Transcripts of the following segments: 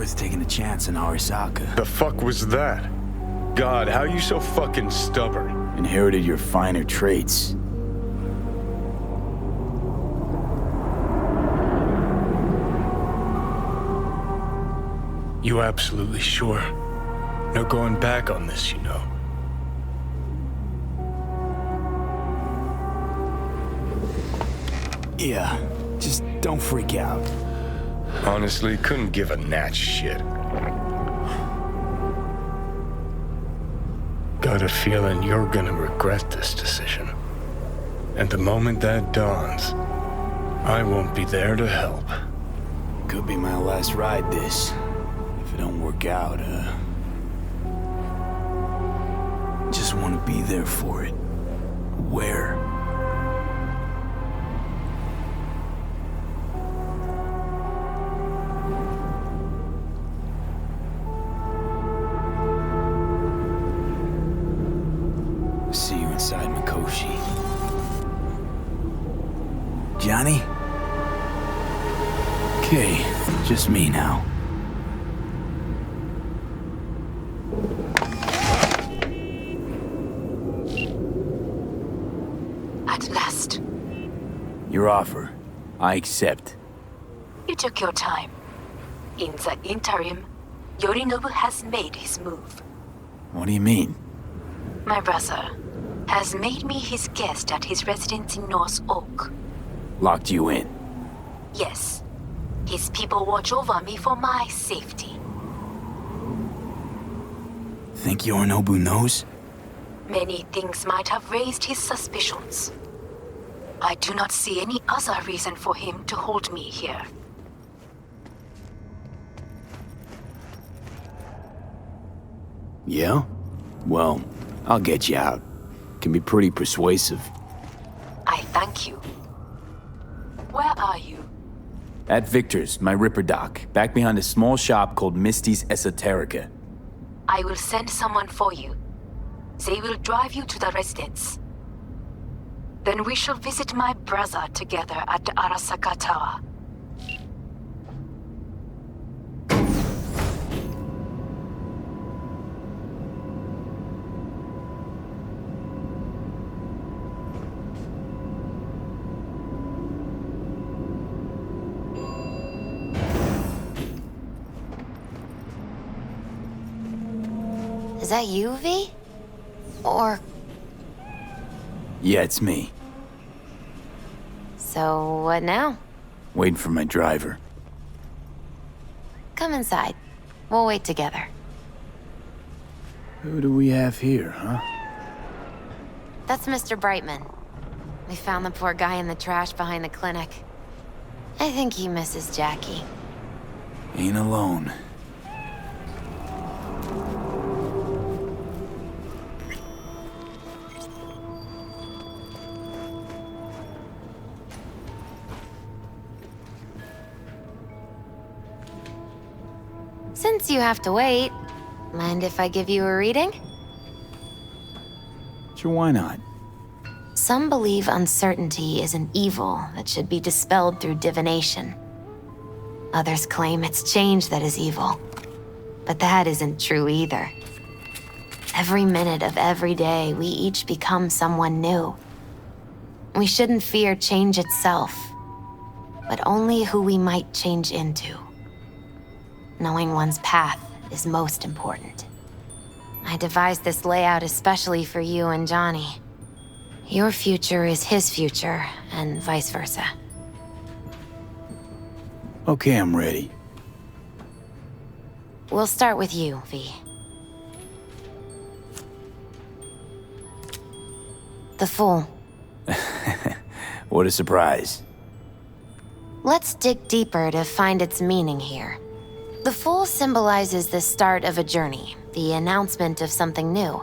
worth taking a chance on Arasaka. The fuck was that? God, how you so fucking stubborn? Inherited your finer traits. You absolutely sure? No going back on this, you know. Yeah, just don't freak out. Honestly, couldn't give a gnat's shit. Got a feeling you're gonna regret this decision. And the moment that dawns, I won't be there to help. Could be my last ride this. If it don't work out, just want to be there for it. Where? See you inside Mikoshi. Johnny? Okay, just me now. At last. Your offer. I accept. You took your time. In the interim, Yorinobu has made his move. What do you mean? My brother has made me his guest at his residence in North Oak. Locked you in? Yes. His people watch over me for my safety. Think Yorinobu knows? Many things might have raised his suspicions. I do not see any other reason for him to hold me here. Yeah? Well, I'll get you out. Can be pretty persuasive. I thank you. Where are you? At Victor's, my Ripper Dock, back behind a small shop called Misty's Esoterica. I will send someone for you. They will drive you to the residence. Then we shall visit my brother together at the Arasaka Tower. Is that you, V? Or... Yeah, it's me. So, what now? Waiting for my driver. Come inside. We'll wait together. Who do we have here, huh? That's Mr. Brightman. We found the poor guy in the trash behind the clinic. I think he misses Jackie. Ain't alone. Since you have to wait, mind if I give you a reading? Sure, why not? Some believe uncertainty is an evil that should be dispelled through divination. Others claim it's change that is evil. But that isn't true either. Every minute of every day, we each become someone new. We shouldn't fear change itself, but only who we might change into. Knowing one's path is most important. I devised this layout especially for you and Johnny. Your future is his future, and vice versa. Okay, I'm ready. We'll start with you, V. The Fool. What a surprise. Let's dig deeper to find its meaning here. The Fool symbolizes the start of a journey, the announcement of something new.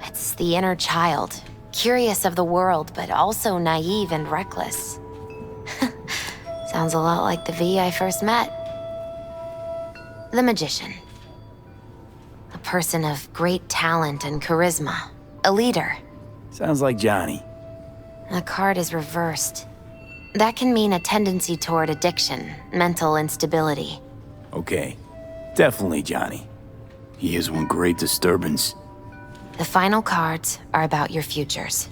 It's the inner child, curious of the world, but also naive and reckless. Sounds a lot like the V I first met. The Magician. A person of great talent and charisma. A leader. Sounds like Johnny. The card is reversed. That can mean a tendency toward addiction, mental instability. Okay. Definitely Johnny. He is one great disturbance. The final cards are about your futures.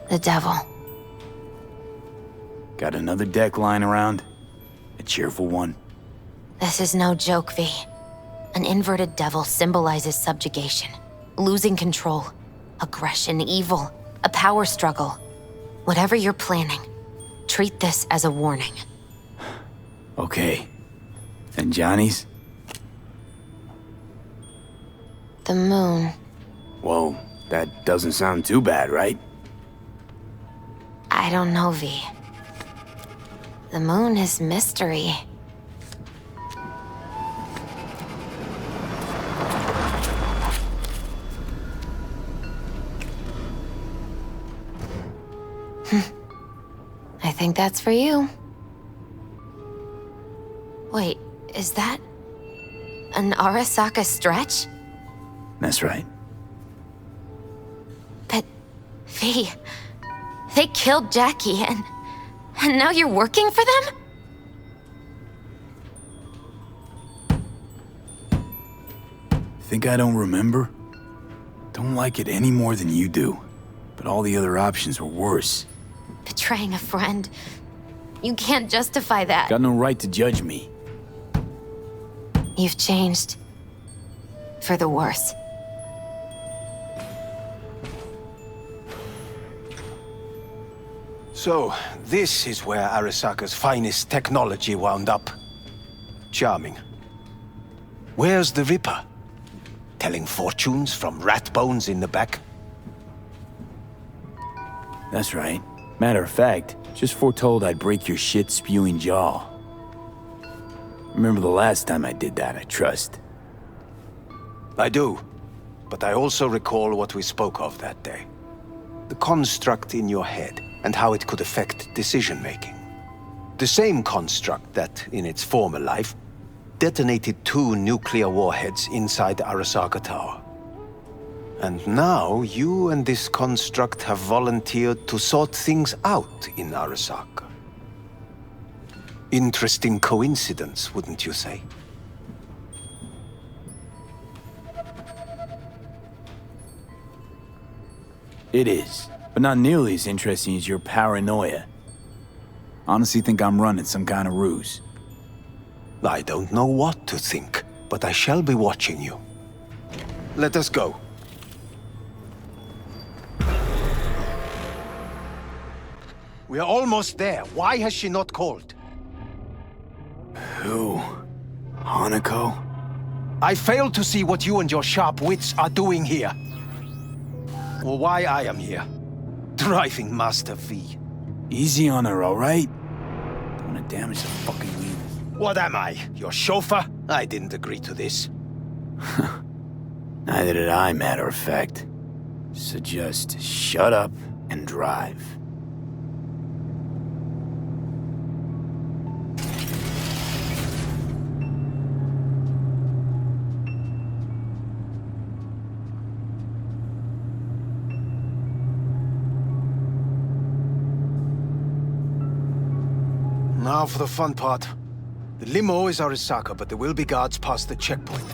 The devil. Got another deck lying around? A cheerful one? This is no joke, V. An inverted devil symbolizes subjugation, losing control, aggression, evil, a power struggle. Whatever you're planning, treat this as a warning. Okay. And Johnny's? The moon. Whoa, that doesn't sound too bad, right? I don't know, V. The moon is mystery. I think that's for you. Wait, is that an Arasaka stretch? That's right. But, V, they killed Jackie and now you're working for them? Think I don't remember? Don't like it any more than you do. But all the other options were worse. Betraying a friend. You can't justify that. Got no right to judge me. You've changed. For the worse. So, this is where Arasaka's finest technology wound up. Charming. Where's the Ripper? Telling fortunes from rat bones in the back? That's right. Matter of fact, just foretold I'd break your shit-spewing jaw. Remember the last time I did that, I trust. I do. But I also recall what we spoke of that day. The construct in your head, and how it could affect decision-making. The same construct that, in its former life, detonated 2 nuclear warheads inside the Arasaka Tower. And now, you and this construct have volunteered to sort things out in Arasaka. Interesting coincidence, wouldn't you say? It is, but not nearly as interesting as your paranoia. Honestly think I'm running some kind of ruse. I don't know what to think, but I shall be watching you. Let us go. We are almost there. Why has she not called? Who? Hanako? I fail to see what you and your sharp wits are doing here. Or why I am here. Driving Master V. Easy on her, alright? Don't want to damage the fucking wheel. What am I? Your chauffeur? I didn't agree to this. Neither did I, matter of fact. So just shut up and drive. Now for the fun part. The limo is Arasaka, but there will be guards past the checkpoint.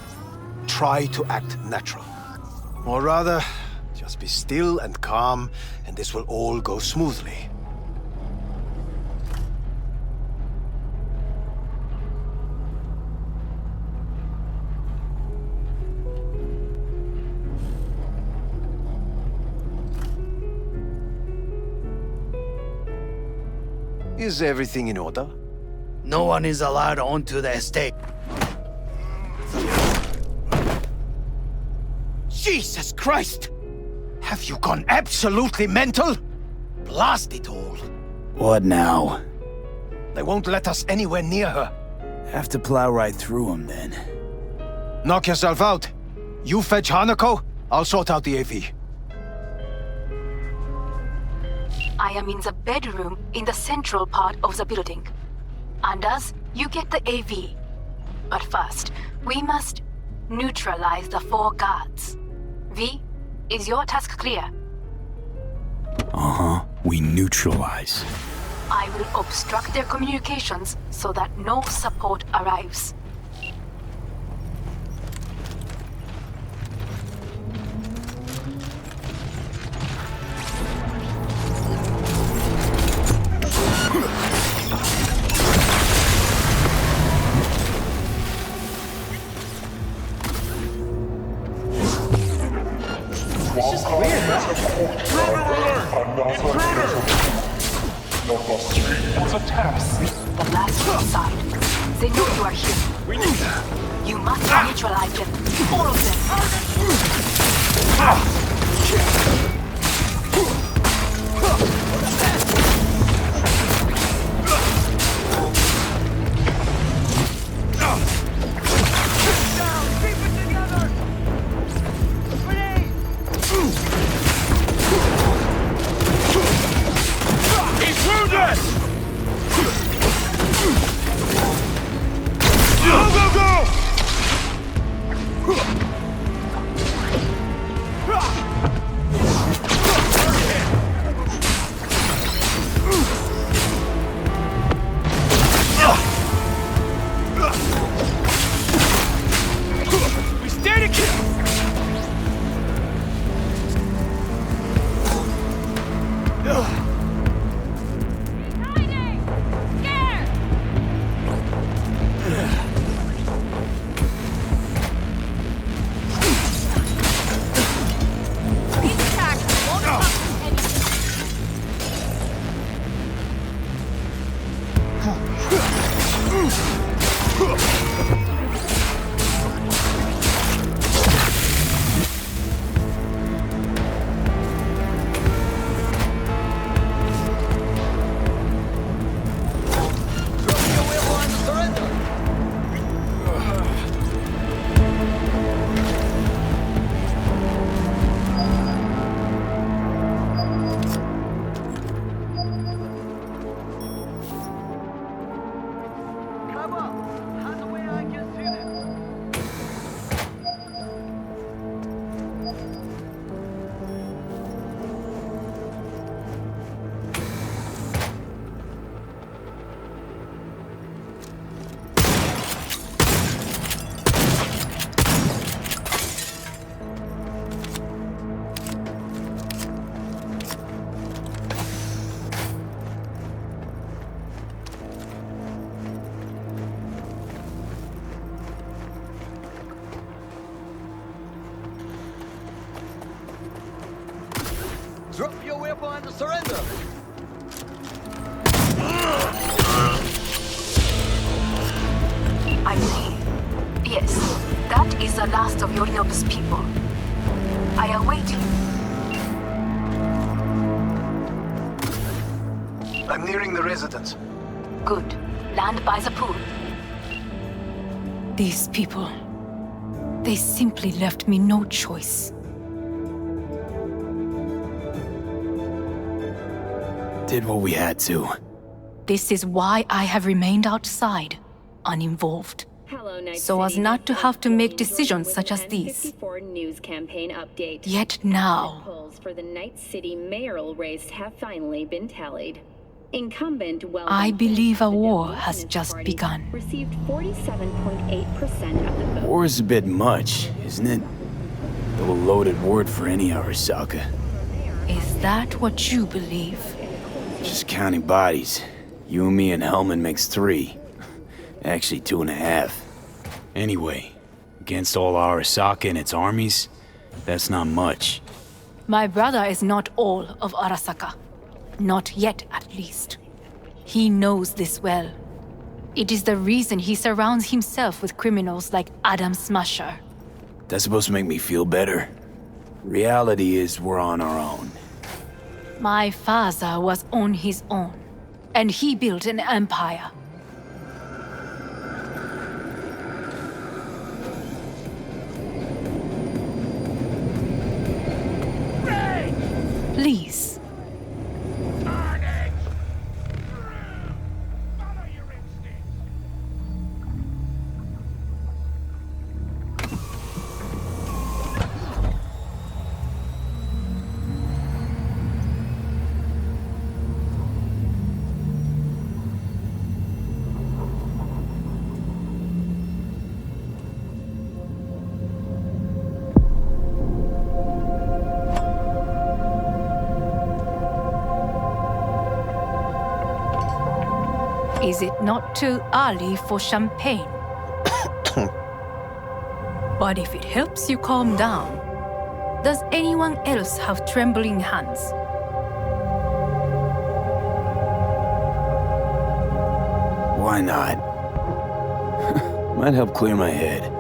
Try to act natural. Or rather, just be still and calm, and this will all go smoothly. Is everything in order? No one is allowed onto the estate. Jesus Christ! Have you gone absolutely mental? Blast it all. What now? They won't let us anywhere near her. Have to plow right through them then. Knock yourself out. You fetch Hanako, I'll sort out the AV. I am in the bedroom in the central part of the building. Anders, you get the AV. But first, we must neutralize the 4 guards. V, is your task clear? Uh-huh. We neutralize. I will obstruct their communications so that no support arrives. The last side. They know you are here. We need that. You must neutralize them. All of them. Drop your weapon and surrender! I see. Yes, that is the last of Yorinobu's people. I await you. I'm nearing the residence. Good. Land by the pool. These people... they simply left me no choice. Did what we had to. This is why I have remained outside, uninvolved. So as not to have to make decisions such as these. News campaign update. Yet now... polls for the Night City mayoral race have finally been tallied. Incumbent I believe a war has just begun. Received 47.8% of the vote. War is a bit much, isn't it? Though a loaded word for any Arasaka. Is that what you believe? Just counting bodies. You and me and Hellman makes 3. Actually 2.5. Anyway, against all Arasaka and its armies, that's not much. My brother is not all of Arasaka. Not yet, at least. He knows this well. It is the reason he surrounds himself with criminals like Adam Smasher. That's supposed to make me feel better. Reality is we're on our own. My father was on his own, and he built an empire. Please. Is it not too early for champagne? But if it helps you calm down, does anyone else have trembling hands? Why not? Might help clear my head.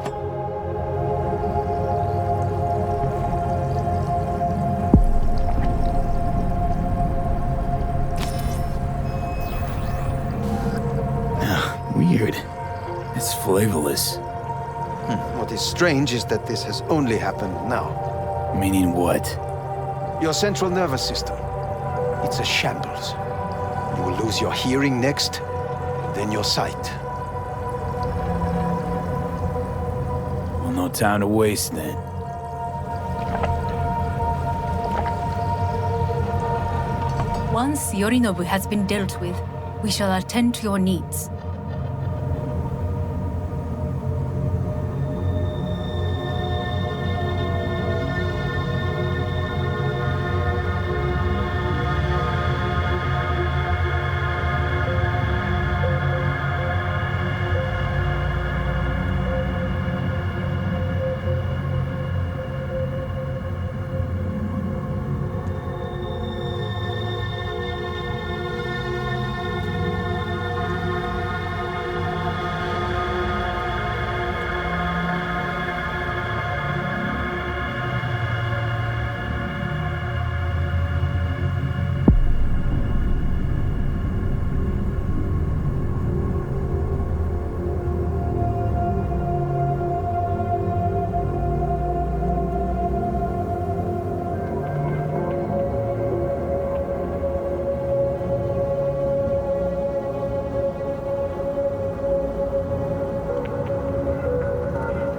Weird. It's flavorless. What is strange is that this has only happened now. Meaning what? Your central nervous system. It's a shambles. You will lose your hearing next, then your sight. Well, no time to waste then. Once Yorinobu has been dealt with, we shall attend to your needs.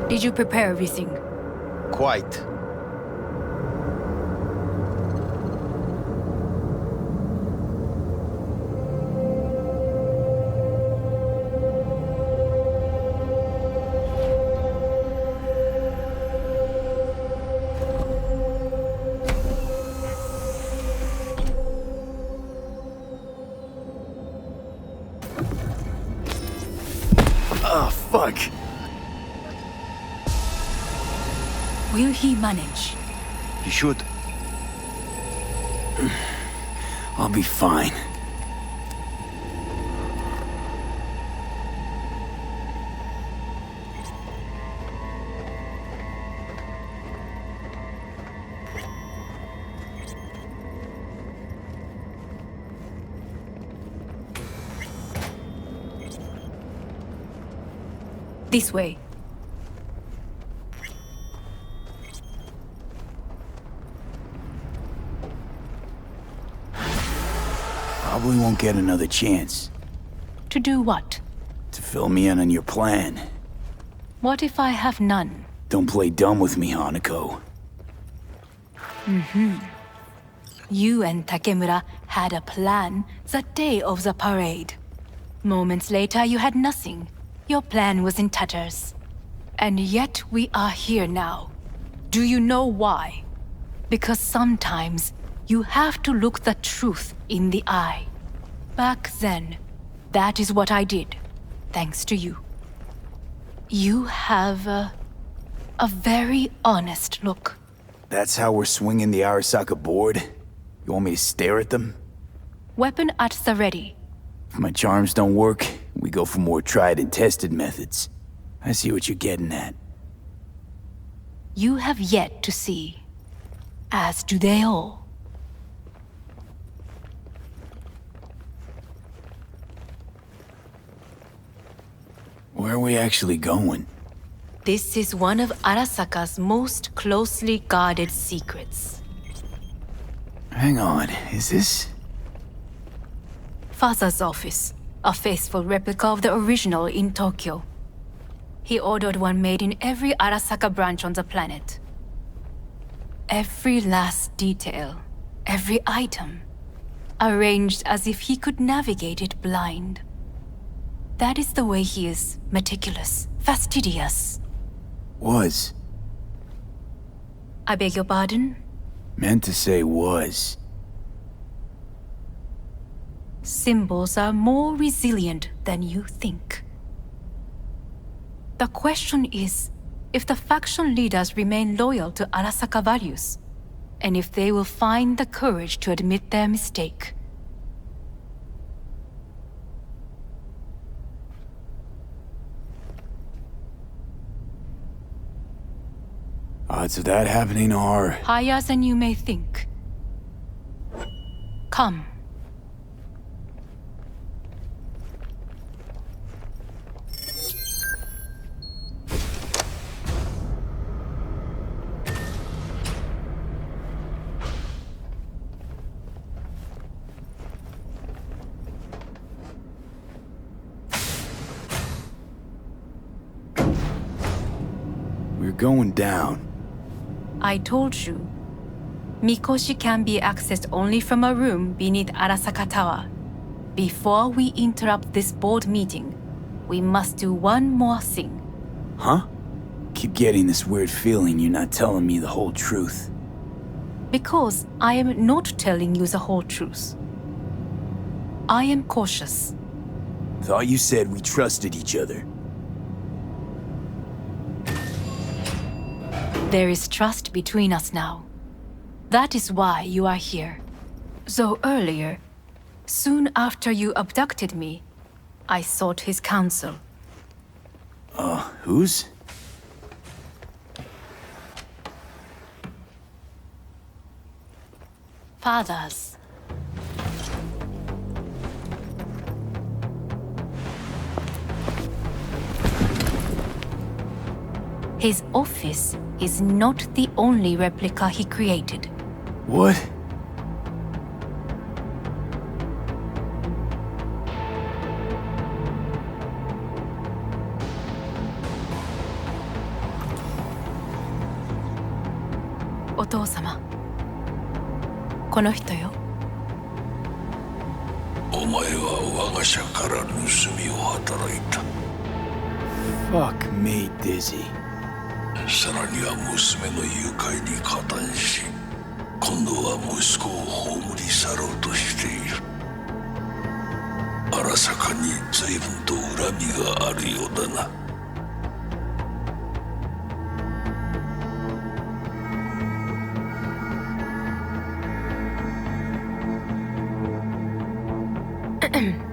Did you prepare everything? Quite. Oh, fuck. Will he manage? He should. I'll be fine. This way. Probably won't get another chance. To do what? To fill me in on your plan. What if I have none? Don't play dumb with me, Hanako. You and Takemura had a plan the day of the parade. Moments later, you had nothing. Your plan was in tatters. And yet we are here now. Do you know why? Because sometimes you have to look the truth in the eye. Back then, that is what I did, thanks to you. You have a very honest look. That's how we're swinging the Arasaka board? You want me to stare at them? Weapon at the ready. If my charms don't work, we go for more tried and tested methods. I see what you're getting at. You have yet to see, as do they all. Where are we actually going? This is one of Arasaka's most closely guarded secrets. Hang on, is this... Father's office, a faithful replica of the original in Tokyo. He ordered one made in every Arasaka branch on the planet. Every last detail, every item, arranged as if he could navigate it blind. That is the way he is meticulous, fastidious. Was. I beg your pardon? Meant to say was. symbols are more resilient than you think. The question is if the faction leaders remain loyal to Arasaka values, and if they will find the courage to admit their mistake. Odds of that happening are... higher than you may think. Come. We're going down. I told you. Mikoshi can be accessed only from a room beneath Arasaka Tower. Before we interrupt this board meeting, we must do one more thing. Huh? Keep getting this weird feeling you're not telling me the whole truth. Because I am not telling you the whole truth. I am cautious. Thought you said we trusted each other. There is trust between us now. That is why you are here. Though earlier, soon after you abducted me, I sought his counsel. Whose? Father's. His office is not the only replica he created. What? Otou-sama. この人よ。お前は我が社から盗みを働いた。Fuck me, Dizzy. さらには娘の誘拐に加担し、今度は息子を葬り去ろうとしている。荒坂に随分と恨みがあるようだな。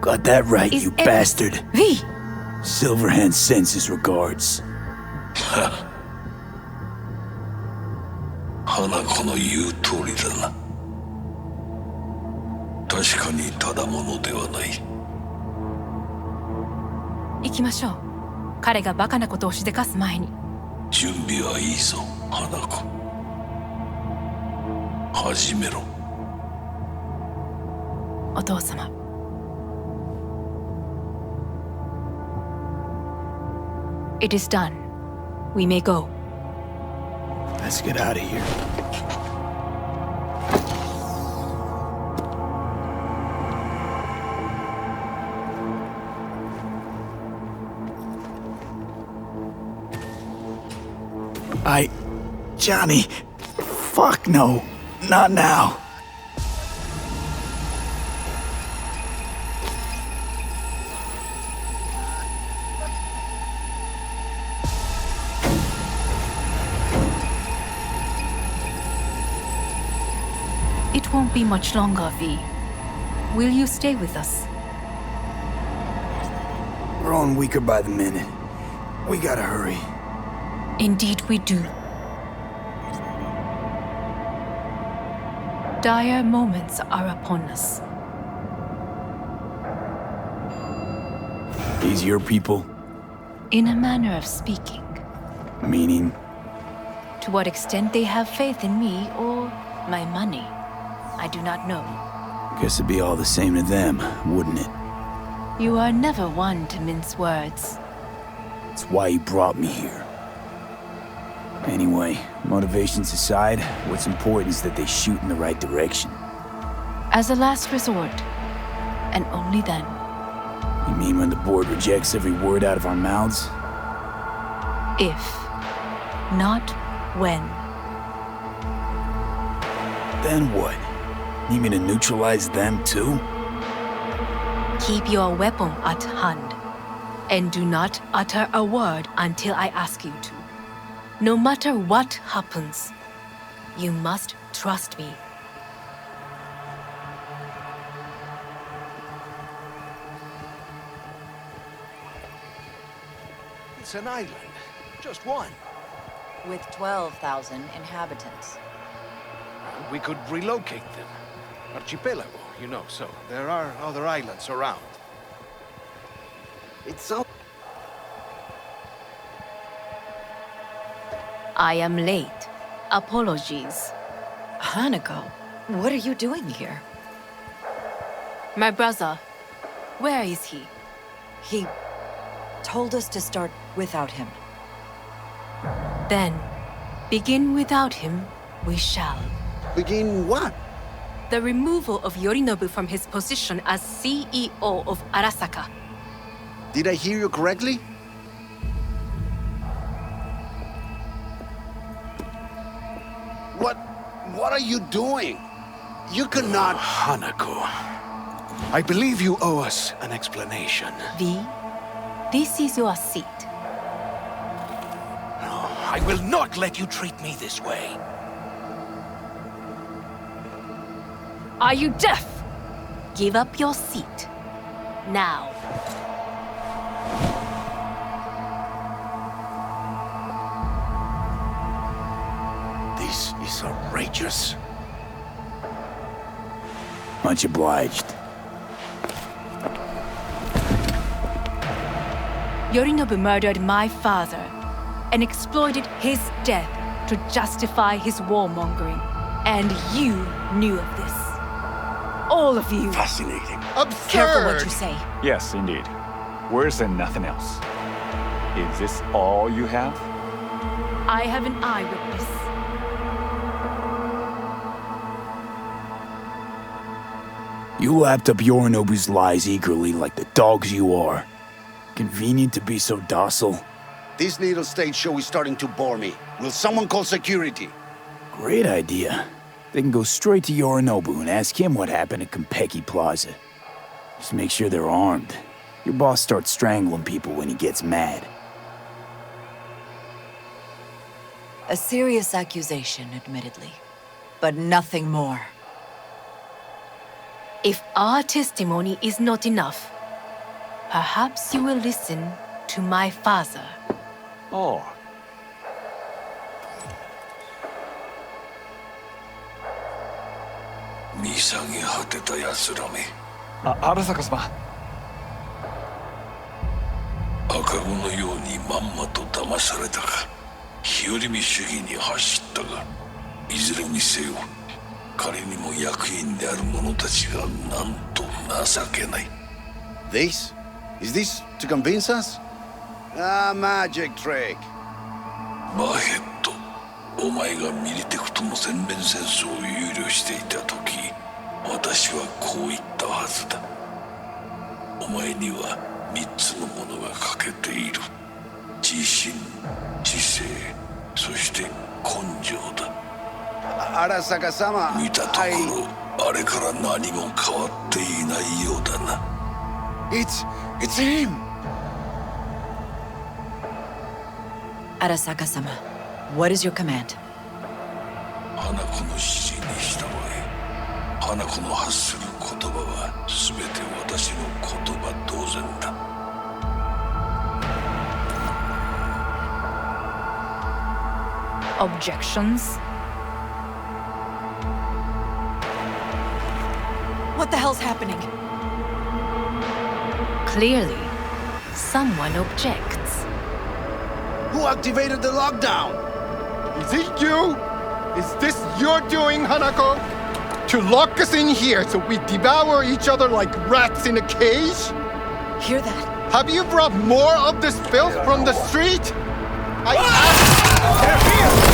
Got that right, you bastard. V! Silverhand sends his regards. 花子の言う通りだな。確かにただものではない。行きましょう。彼がバカなことをしでかす前に。準備はいいぞ、花子。始めろ。お父様。It is done. We may go. Let's get out of here. Johnny, fuck no, not now. It won't be much longer, V. Will you stay with us? We're growing weaker by the minute. We gotta hurry. Indeed we do. Dire moments are upon us. These your people? In a manner of speaking. Meaning? To what extent they have faith in me or my money, I do not know. Guess it'd be all the same to them, wouldn't it? You are never one to mince words. It's why you brought me here. Anyway, motivations aside, what's important is that they shoot in the right direction. As a last resort, and only then. You mean when the board rejects every word out of our mouths? If, not when. Then what? You mean to neutralize them too? Keep your weapon at hand, and do not utter a word until I ask you to. No matter what happens, you must trust me. It's an island. Just one. With 12,000 inhabitants. We could relocate them. Archipelago, you know, so there are other islands around. It's so... I am late. Apologies. Hanako, what are you doing here? My brother, where is he? He told us to start without him. Then, begin without him, we shall. Begin what? The removal of Yorinobu from his position as CEO of Arasaka. Did I hear you correctly? What are you doing? You cannot... Hanako, I believe you owe us an explanation. V, this is your seat. No, I will not let you treat me this way. Are you deaf? Give up your seat. Now. This is outrageous. Much obliged. Yorinobu murdered my father and exploited his death to justify his warmongering. And you knew of this. All of you. Fascinating. Absurd! Careful what you say. Yes, indeed. Worse than nothing else. Is this all you have? I have an eyewitness. You lapped up Yorinobu's lies eagerly like the dogs you are. Convenient to be so docile. This little stage show is starting to bore me. Will someone call security? Great idea. They can go straight to Yorinobu and ask him what happened at Konpeki Plaza. Just make sure they're armed. Your boss starts strangling people when he gets mad. A serious accusation, admittedly. But nothing more. If our testimony is not enough, perhaps you will listen to my father. Oh. Arasaka-sama. 赤子のようにまんまと騙されたか、日和見主義に走ったが、いずれにせよ彼にも役員である者たちがなんと情けない。 This? Is this to convince us? Ah, magic trick. バヘッド、お前がミリテクとの全面戦争を憂慮していた時、私はこう言ったはずだ。お前には3つのものが欠けている。自信、知性、そして根性だ。Arasaka-sama, 見たところ、あれから何も変わっていないようだな。It's him! Arasaka-sama, what is your command? 花子の指示に従え。花子の発する言葉は全て私の言葉同然だ。Objections? What the hell's happening? Clearly, someone objects. Who activated the lockdown? Is it you? Is this your doing, Hanako? To lock us in here so we devour each other like rats in a cage? Hear that? Have you brought more of this filth from the street? I asked... They're here!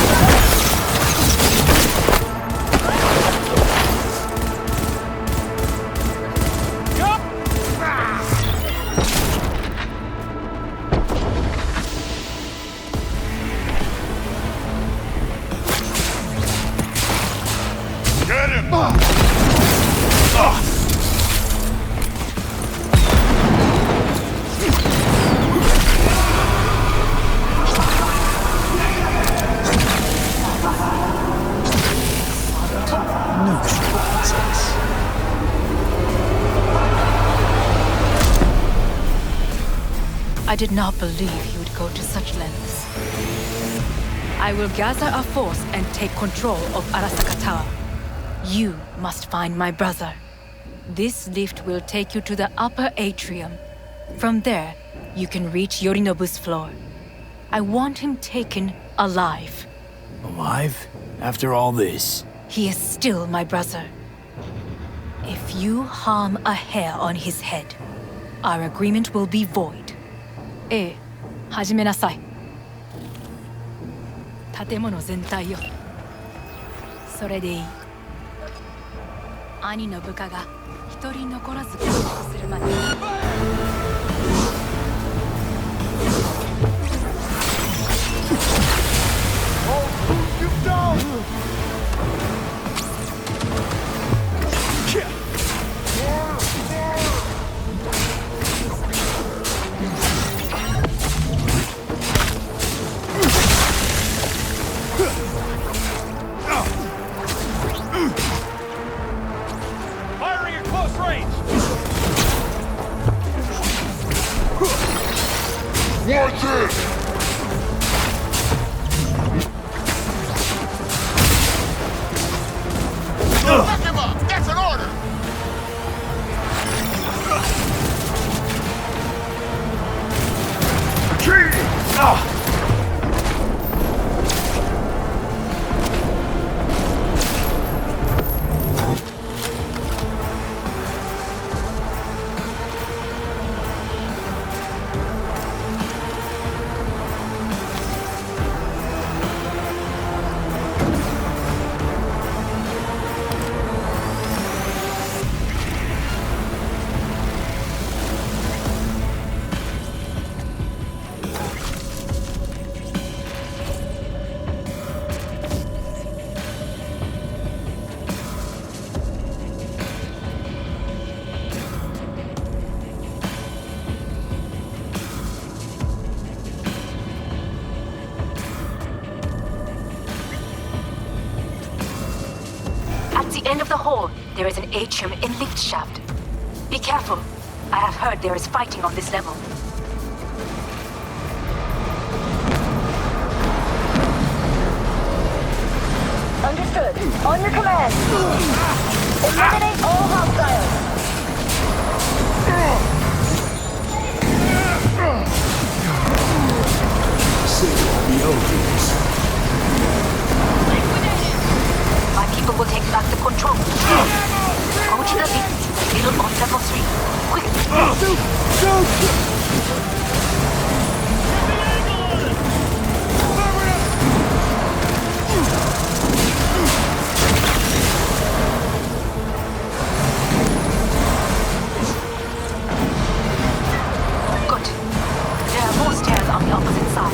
I did not believe he would go to such lengths. I will gather a force and take control of Arasaka Tower. You must find my brother. This lift will take you to the upper atrium. From there, you can reach Yorinobu's floor. I want him taken alive. Alive? After all this? He is still my brother. If you harm a hair on his head, our agreement will be void. ええ、始めなさい。建物全体よ。それでいい。兄の部下が一人残らず確保するまで。What's it? Fuck him up! That's an order! Retreat! At the end of the hall, there is an atrium in lift shaft. Be careful. I have heard there is fighting on this level. Understood. On your command. Eliminate all hostiles. My people will take back the control. Go to the lift, middle on level 3. Quickly. Good. There are more stairs on the opposite side.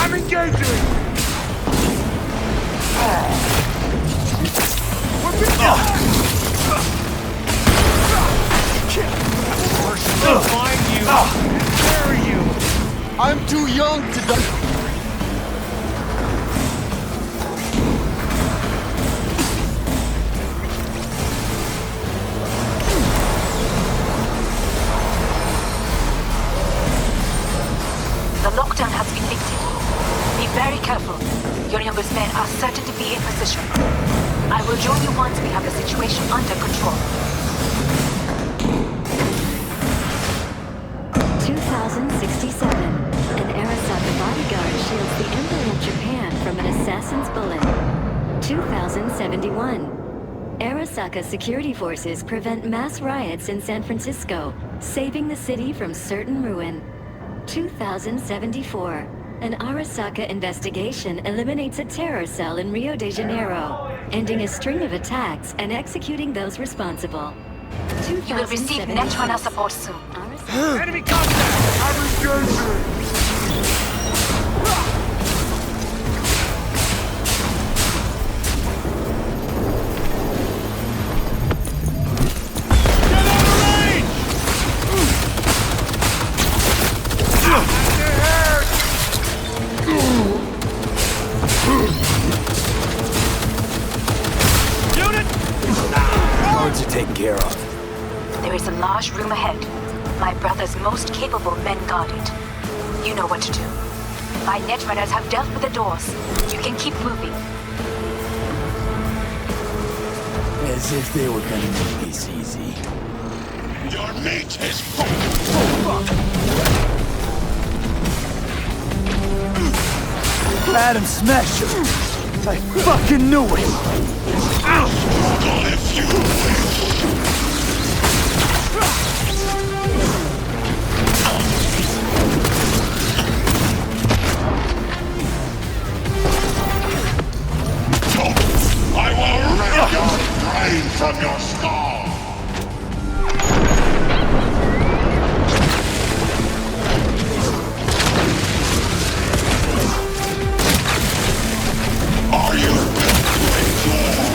I'm engaging! We'll find you and bury you! I'm too young to die! The lockdown has been lifted. Be very careful. Yorinobu's men are certain to be in position. I will join you once we have the situation under control. 2067. An Arasaka bodyguard shields the Emperor of Japan from an assassin's bullet. 2071. Arasaka security forces prevent mass riots in San Francisco, saving the city from certain ruin. 2074. An Arasaka investigation eliminates a terror cell in Rio de Janeiro, ending a string of attacks and executing those responsible. You will receive Netrunner support soon. Enemy contact! I'm engaging! Guards are taken care of. There is a large room ahead. My brother's most capable men guard it. You know what to do. My netrunners have dealt with the doors. You can keep moving. As if they were gonna make this easy. Your mate is Adam Smasher! I fucking knew it! If you I will rip your brain from your skull! Are you built to endure?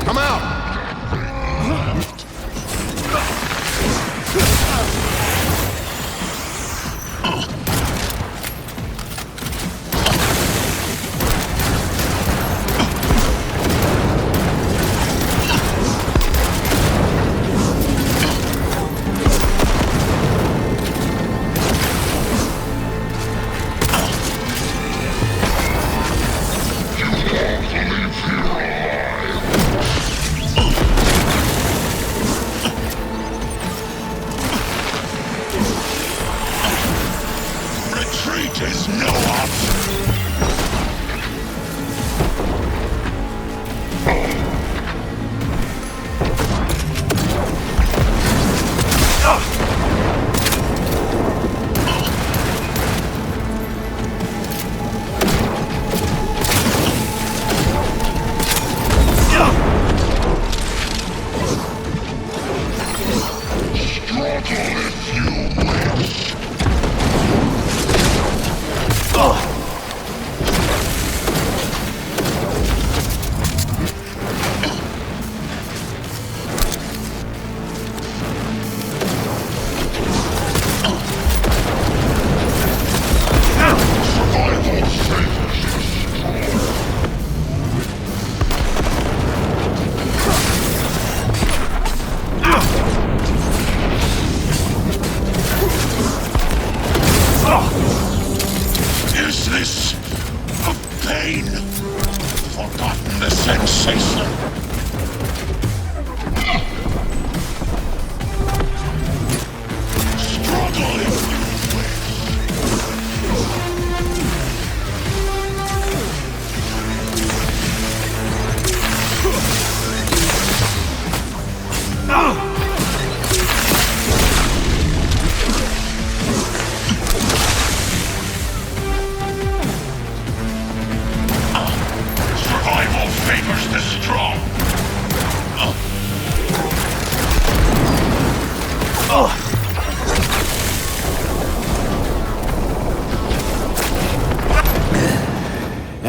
Come out!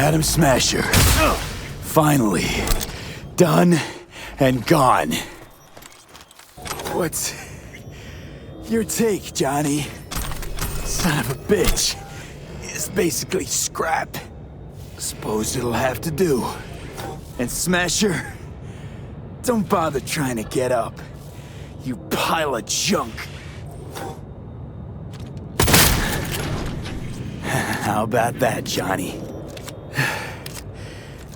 Atom Smasher. Finally. Done and gone. What's your take, Johnny? Son of a bitch. It's basically scrap. Suppose it'll have to do. And Smasher, don't bother trying to get up. You pile of junk. How about that, Johnny?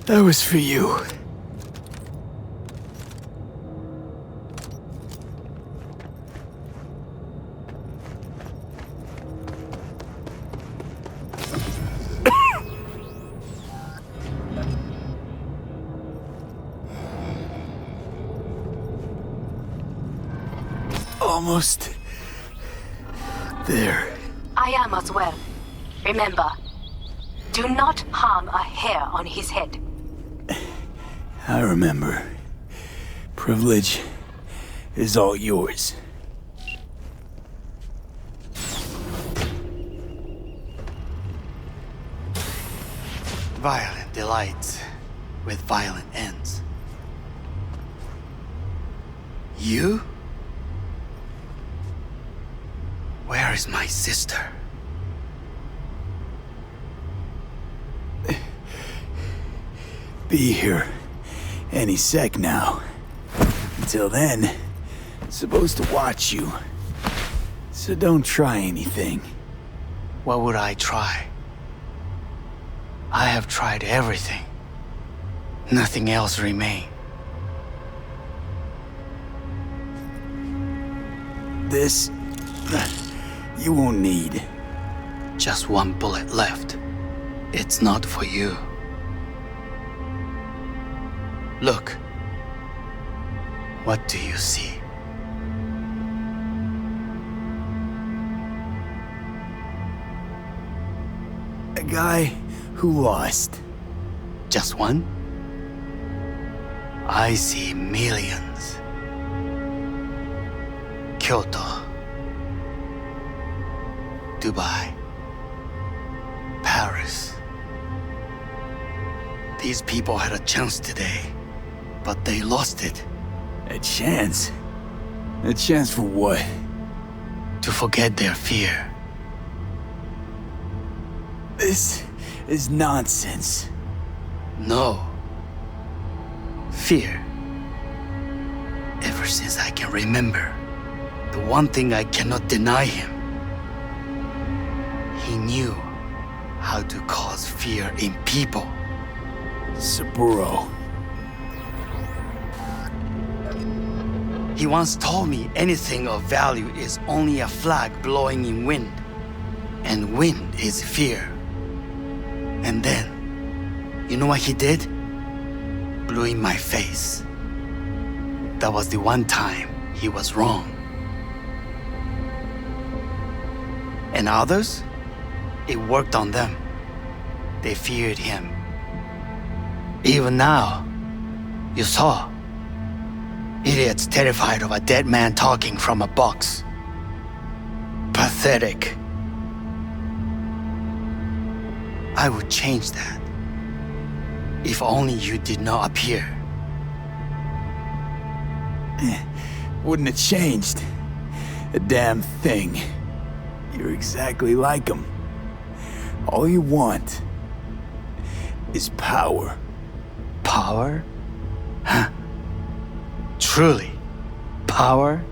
That was for you. Almost there. I am as well. Remember, do not harm a hair on his head. I remember. Privilege is all yours. Violent delights with violent ends. You? Where is my sister? Be here any sec now. Until then, supposed to watch you. So don't try anything. What would I try? I have tried everything. Nothing else remains. This, you won't need. Just one bullet left. It's not for you. Look. What do you see? A guy who lost. Just one? I see millions. Kyoto. Dubai. Paris. These people had a chance today, but they lost it. A chance? A chance for what? To forget their fear. This is nonsense. No. Fear. Ever since I can remember, the one thing I cannot deny him. He knew how to cause fear in people. Saburo. He once told me anything of value is only a flag blowing in wind, and wind is fear. And then, you know what he did? Blew in my face. That was the one time he was wrong. And others? It worked on them. They feared him. Even now, you saw. Idiots terrified of a dead man talking from a box. Pathetic. I would change that. If only you did not appear. Wouldn't have changed a damn thing. You're exactly like him. All you want is power. Power? Huh? Truly, power?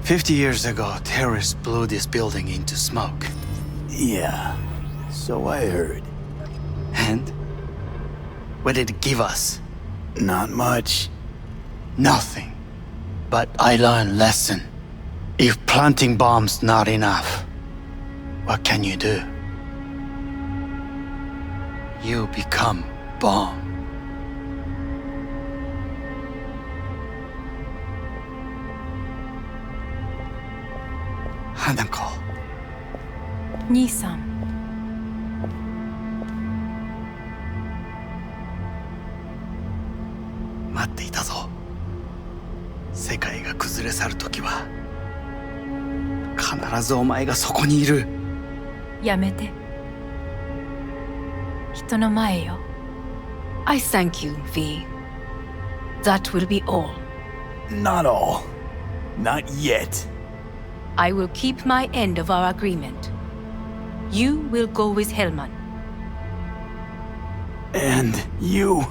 50 years ago, terrorists blew this building into smoke. Yeah, so I heard. And? What did it give us? Not much. Nothing. But I learned a lesson. If planting bombs not enough, what can you do? You become bomb. Hanako. 兄さん。待っていたぞ。世界が崩れ去るときは必ずお前がそこにいる。やめて。人の前よ。I thank you, V. That will be all. Not all. Not yet. I will keep my end of our agreement. You will go with Hellman. And you?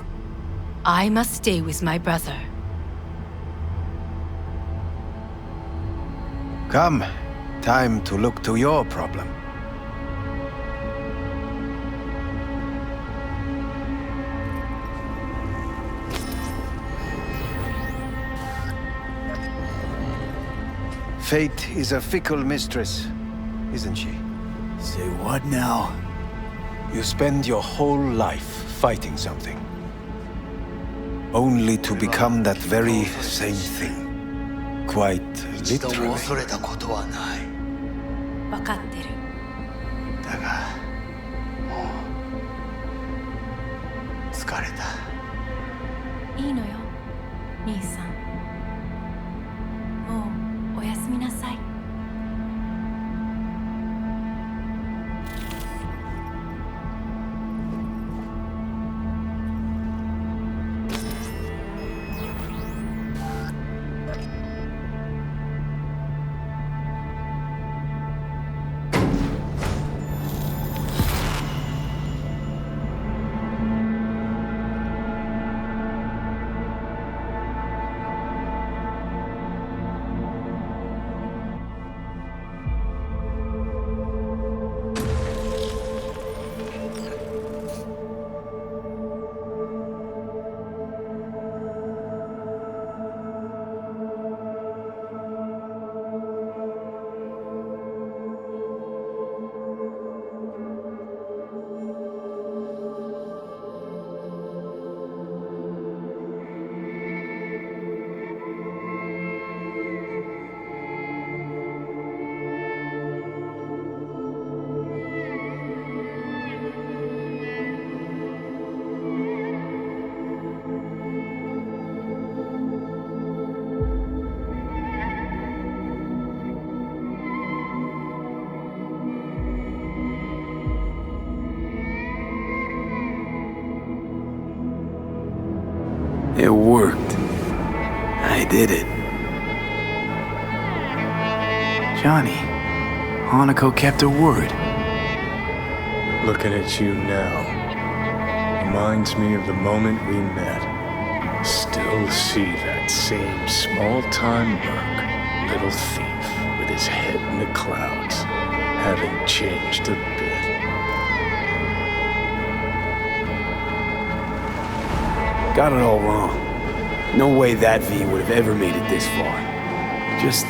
I must stay with my brother. Come. Time to look to your problem. Fate is a fickle mistress, isn't she? Say what now? You spend your whole life fighting something, only to become that very same thing. Quite literally. 恐れたことはない。分かってる。だが、もう疲れた。いいのよ、兄さん。もうおやすみなさい。It worked. I did it. Johnny, Hanako kept her word. Looking at you now reminds me of the moment we met. Still see that same small-time merc, little thief with his head in the clouds, haven't changed a bit. Got it all wrong. No way that V would have ever made it this far. Just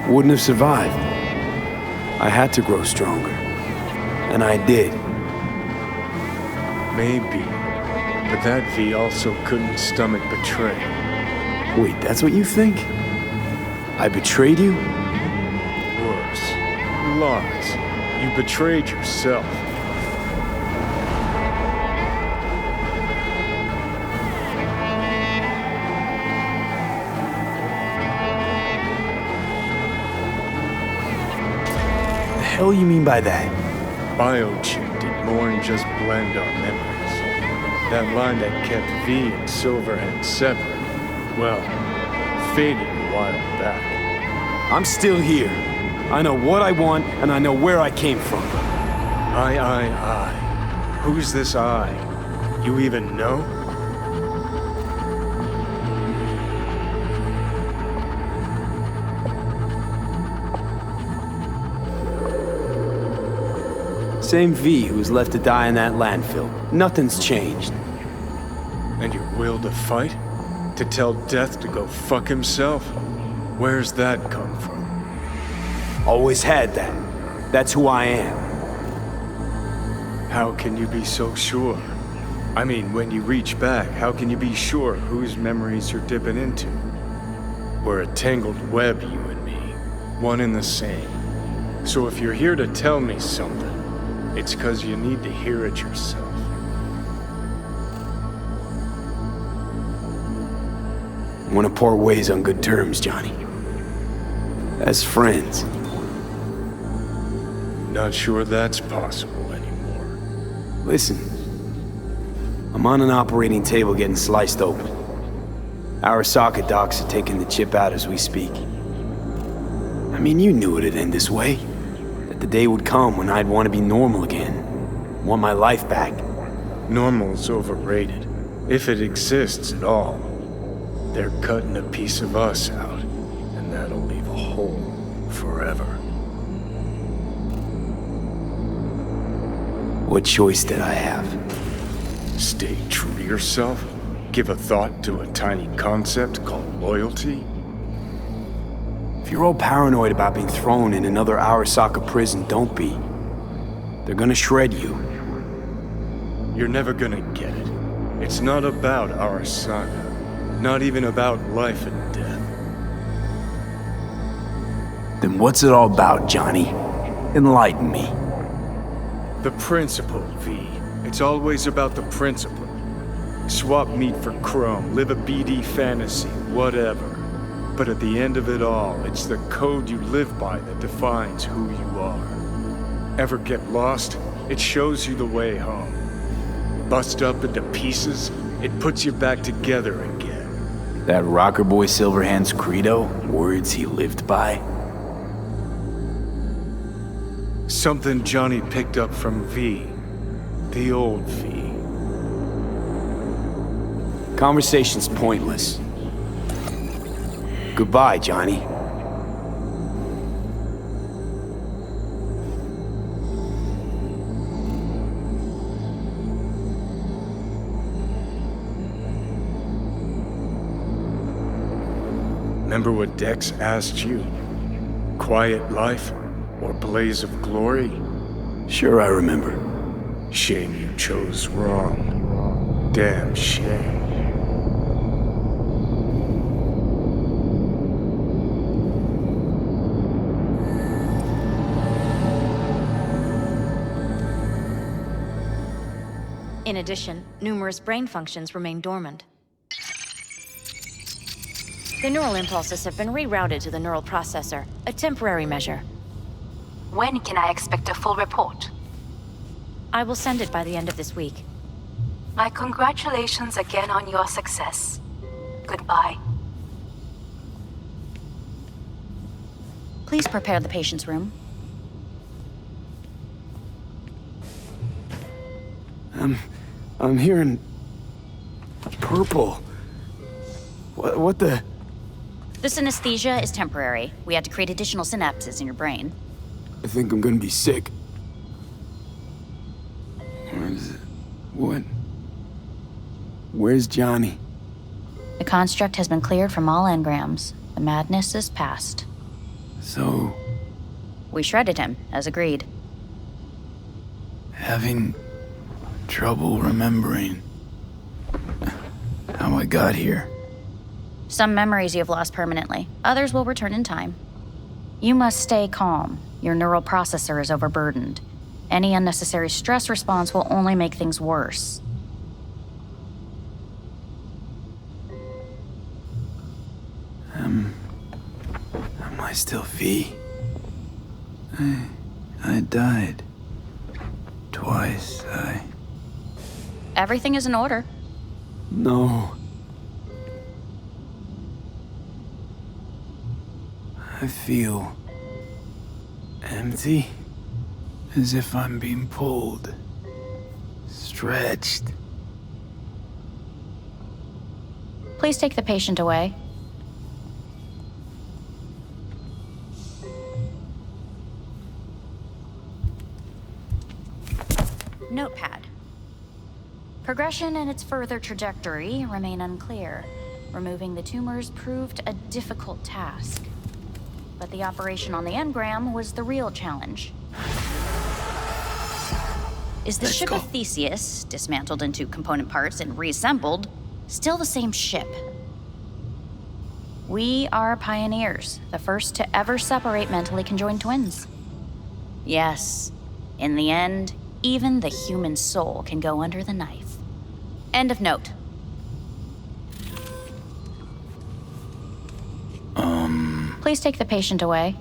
wouldn't have survived. I had to grow stronger. And I did. Maybe. But that V also couldn't stomach betrayal. Wait, that's what you think? I betrayed you? Worse. Lots. You betrayed yourself. The hell you mean by that? Biochip did more than just blend our memories. That line that kept V and Silverhand separate, well, faded a while back. I'm still here. I know what I want, and I know where I came from. I. Who's this I? You even know? Same V who was left to die in that landfill. Nothing's changed. And your will to fight? To tell death to go fuck himself? Where's that come from? Always had that. That's who I am. How can you be so sure? I mean, when you reach back, how can you be sure whose memories you're dipping into? We're a tangled web, you and me. One and the same. So if you're here to tell me something, it's 'cause you need to hear it yourself. I want to part ways on good terms, Johnny. As friends. Not sure that's possible anymore. Listen. I'm on an operating table getting sliced open. Arasaka docs are taking the chip out as we speak. I mean, you knew it'd end this way. That the day would come when I'd want to be normal again. Want my life back. Normal's overrated. If it exists at all. They're cutting a piece of us out, and that'll leave a hole forever. What choice did I have? Stay true to yourself? Give a thought to a tiny concept called loyalty? If you're all paranoid about being thrown in another Arasaka prison, don't be. They're gonna shred you. You're never gonna get it. It's not about Arasaka. Not even about life and death. Then what's it all about, Johnny? Enlighten me. The principle, V. It's always about the principle. Swap meat for chrome, live a BD fantasy, whatever. But at the end of it all, it's the code you live by that defines who you are. Ever get lost? It shows you the way home. Bust up into pieces? It puts you back together again. That rocker boy Silverhand's credo? Words he lived by? Something Johnny picked up from V. The old V. Conversation's pointless. Goodbye, Johnny. Remember what Dex asked you? Quiet life or blaze of glory? Sure, I remember. Shame you chose wrong. Damn shame. In addition, numerous brain functions remain dormant. The neural impulses have been rerouted to the neural processor, a temporary measure. When can I expect a full report? I will send it by the end of this week. My congratulations again on your success. Goodbye. Please prepare the patient's room. I'm hearing purple. What the? The synesthesia is temporary. We had to create additional synapses in your brain. I think I'm gonna be sick. Where's Johnny? The construct has been cleared from all engrams. The madness is past. So... We shredded him, as agreed. Having trouble remembering how I got here. Some memories you have lost permanently. Others will return in time. You must stay calm. Your neural processor is overburdened. Any unnecessary stress response will only make things worse. Am I still V? I died. Twice, Everything is in order. No. I feel... empty. As if I'm being pulled. Stretched. Please take the patient away. Notepad. Progression and its further trajectory remain unclear. Removing the tumors proved a difficult task. But the operation on the engram was the real challenge. Is the ship of Theseus, dismantled into component parts and reassembled, still the same ship? We are pioneers, the first to ever separate mentally conjoined twins. Yes, in the end, even the human soul can go under the knife. End of note. Please take the patient away.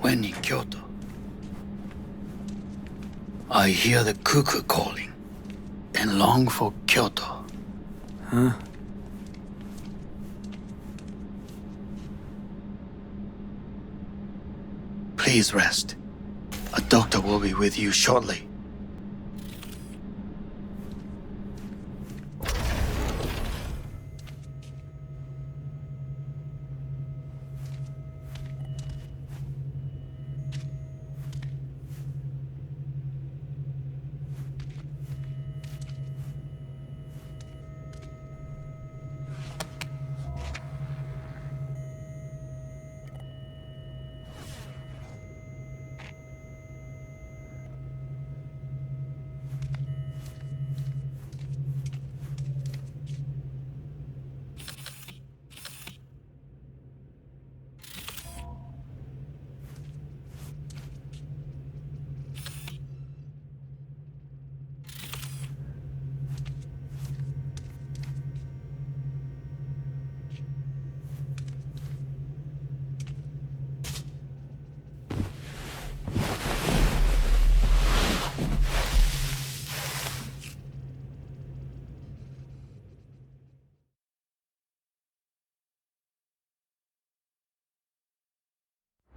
When in Kyoto, I hear the cuckoo calling and long for Kyoto. Huh? Please rest. A doctor will be with you shortly.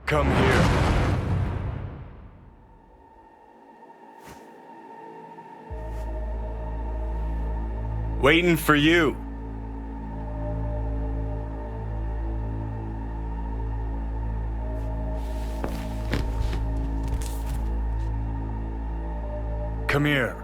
Come here. Waiting for you. Come here.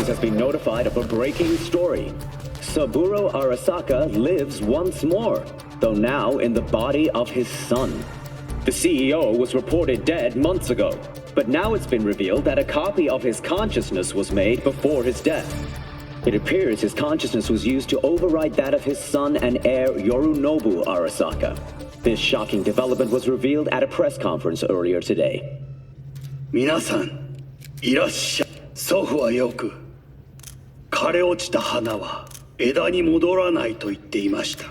Has been notified of a breaking story. Saburo Arasaka lives once more, though now in the body of his son. The CEO was reported dead months ago. But now it's been revealed that a copy of his consciousness was made before his death. It appears his consciousness was used to override that of his son and heir Yorinobu Arasaka. This shocking development was revealed at a press conference earlier today. 皆さん、いらっしゃい。祖父はよく、枯れ落ちた花は枝に戻らないと言っていました。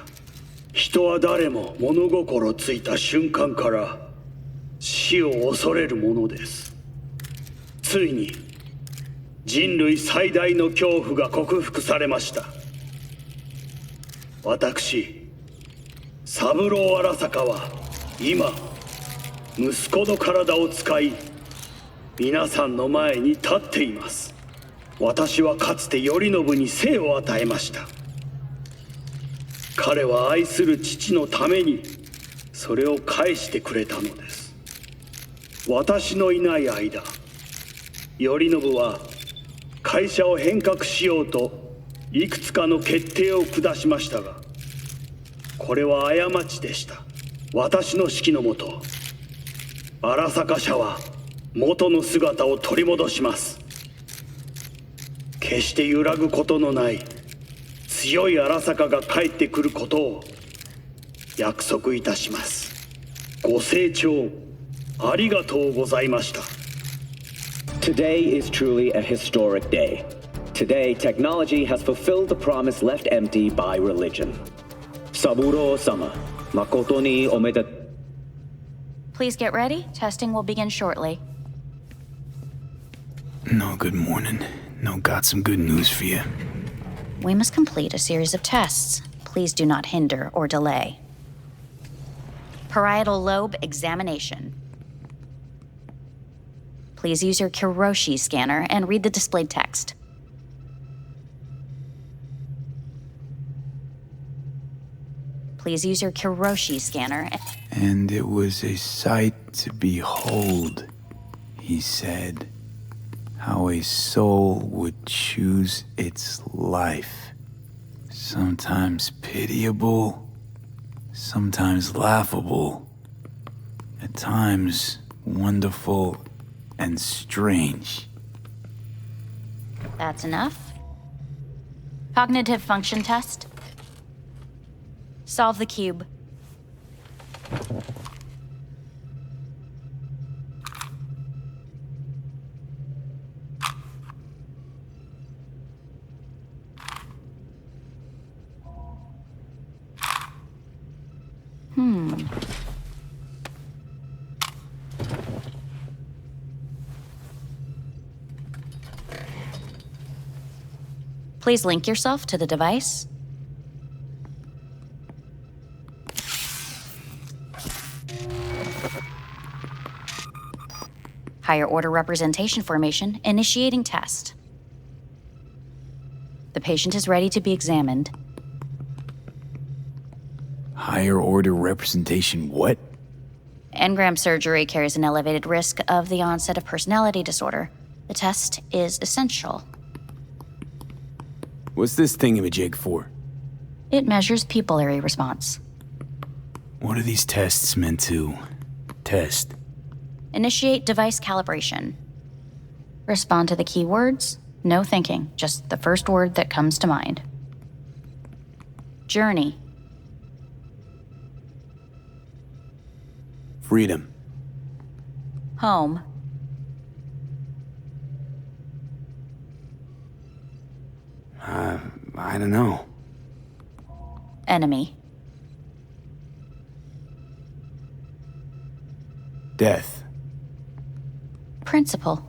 人は誰も物心ついた瞬間から死を恐れるものです。ついに人類最大の恐怖が克服されました。私、三郎荒坂は今息子の体を使い皆さんの前に立っています。私はかつて頼信に生を与えました。彼は愛する父のためにそれを返してくれたのです。私のいない間、頼信は会社を変革しようといくつかの決定を下しましたが、これは過ちでした。私の指揮のもと、荒坂社は元の姿を取り戻します。決して揺らぐことのない強い荒坂が帰ってくることを約束いたします。ご清聴ありがとうございました。Today is truly a historic day. Today, technology has fulfilled the promise left empty by religion. Saburo-sama, makoto ni omedet. Please get ready. Testing will begin shortly. No, good morning. No, got some good news for you. We must complete a series of tests. Please do not hinder or delay. Parietal lobe examination. Please use your Kiroshi scanner and read the displayed text. Please use your Kiroshi scanner. And it was a sight to behold, he said, how a soul would choose its life. Sometimes pitiable, sometimes laughable, at times wonderful and strange. That's enough. Cognitive function test. Solve the cube. Please link yourself to the device. Higher order representation formation, initiating test. The patient is ready to be examined. Higher order representation what? Engram surgery carries an elevated risk of the onset of personality disorder. The test is essential. What's this thingamajig for? It measures pupillary response. What are these tests meant to test? Initiate device calibration. Respond to the keywords. No thinking, just the first word that comes to mind. Journey. Freedom. Home. I don't know. Enemy. Death. Principal.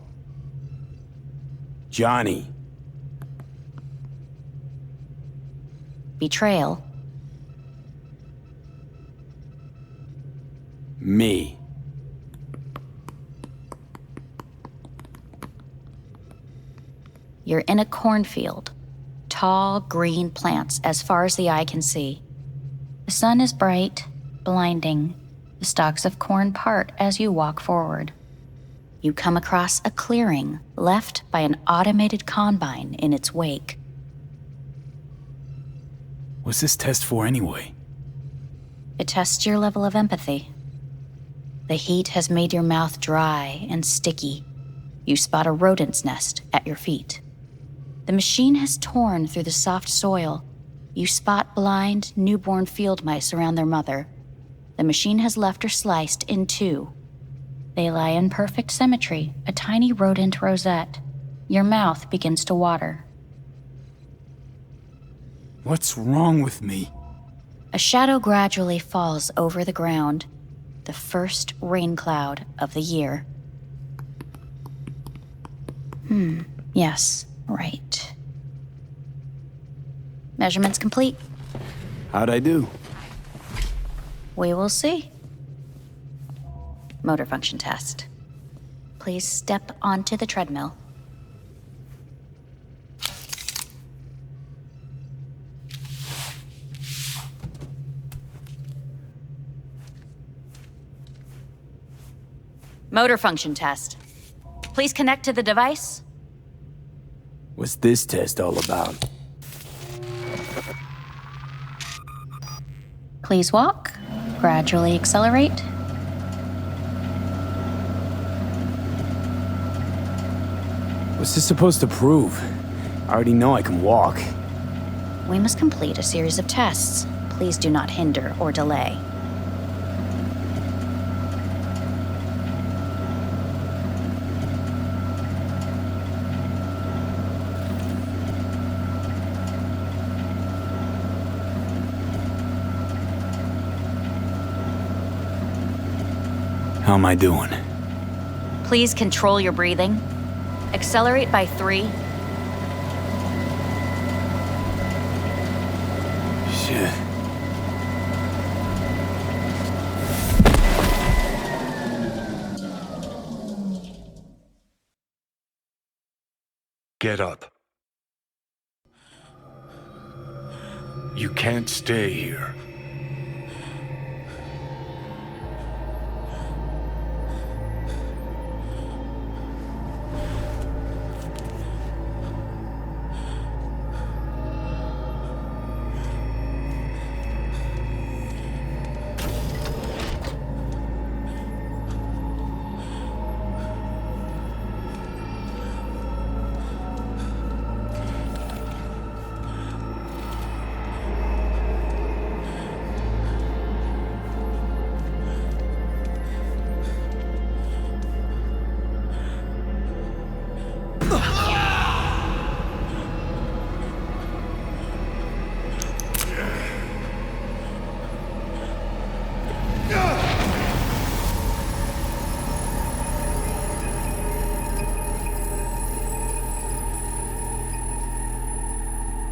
Johnny. Betrayal. Me. You're in a cornfield. Tall, green plants as far as the eye can see. The sun is bright, blinding. The stalks of corn part as you walk forward. You come across a clearing left by an automated combine in its wake. What's this test for anyway? It tests your level of empathy. The heat has made your mouth dry and sticky. You spot a rodent's nest at your feet. The machine has torn through the soft soil. You spot blind, newborn field mice around their mother. The machine has left her sliced in two. They lie in perfect symmetry, a tiny rodent rosette. Your mouth begins to water. What's wrong with me? A shadow gradually falls over the ground, the first rain cloud of the year. Yes, right. Measurements complete. How'd I do? We will see. Motor function test. Please step onto the treadmill. Motor function test. Please connect to the device. What's this test all about? Please walk. Gradually accelerate. What's this supposed to prove? I already know I can walk. We must complete a series of tests. Please do not hinder or delay. How am I doing? Please control your breathing. Accelerate by 3. Shit. Get up. You can't stay here.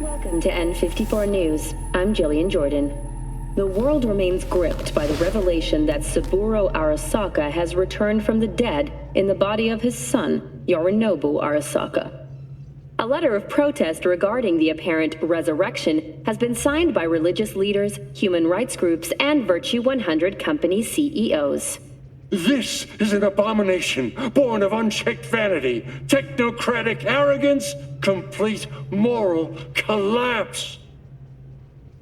Welcome to N54 News. I'm Jillian Jordan. The world remains gripped by the revelation that Saburo Arasaka has returned from the dead in the body of his son, Yorinobu Arasaka. A letter of protest regarding the apparent resurrection has been signed by religious leaders, human rights groups, and Virtue 100 company CEOs. This is an abomination born of unchecked vanity, technocratic arrogance, complete moral collapse.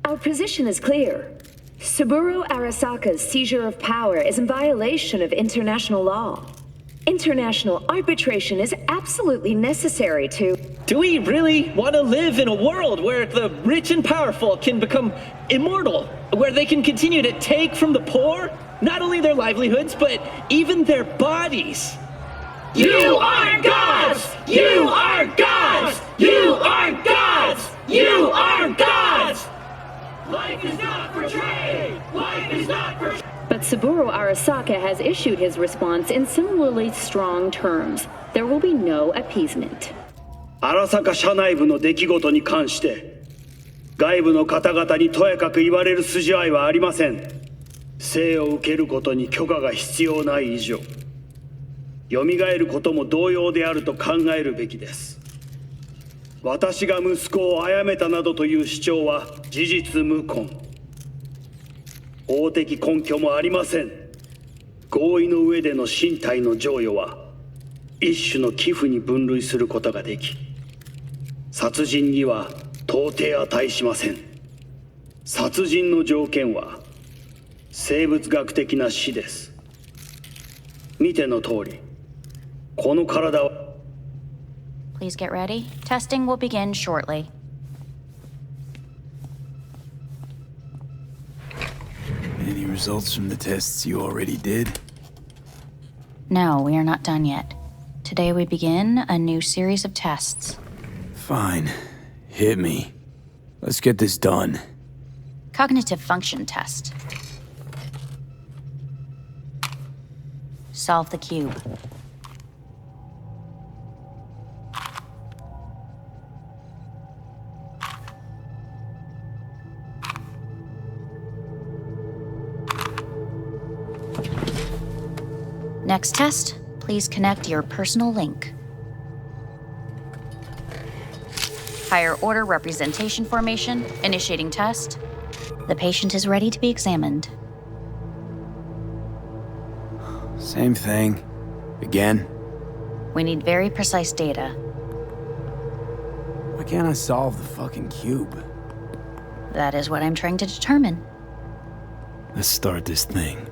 Our position is clear. Saburo Arasaka's seizure of power is in violation of international law. International arbitration is absolutely necessary to... Do we really want to live in a world where the rich and powerful can become immortal? Where they can continue to take from the poor? Not only their livelihoods, but even their bodies. You are gods! You are gods! You are gods! You are gods! Life is not portrayed! Life is not portrayed! But Saburo Arasaka has issued his response in similarly strong terms. There will be no appeasement. 荒坂社内部の出来事に関して外部の方々にとやかく言われる筋合いはありません。生を受けることに許可が必要ない以上、蘇ることも同様であると考えるべきです。私が息子を殺めたなどという主張は事実無根。法的根拠もありません。合意の上での身体の贈与は一種の寄付に分類することができ、殺人には到底値しません。殺人の条件は生物学的な死です。見ての通り、この体は Please get ready. Testing will begin shortly. Any results from the tests you already did? No, we are not done yet. Today we begin a new series of tests. Fine. Hit me. Let's get this done. Cognitive function test. Solve the cube. Next test, please connect your personal link. Higher order representation formation, initiating test. The patient is ready to be examined. Same thing. Again? We need very precise data. Why can't I solve the fucking cube? That is what I'm trying to determine. Let's start this thing.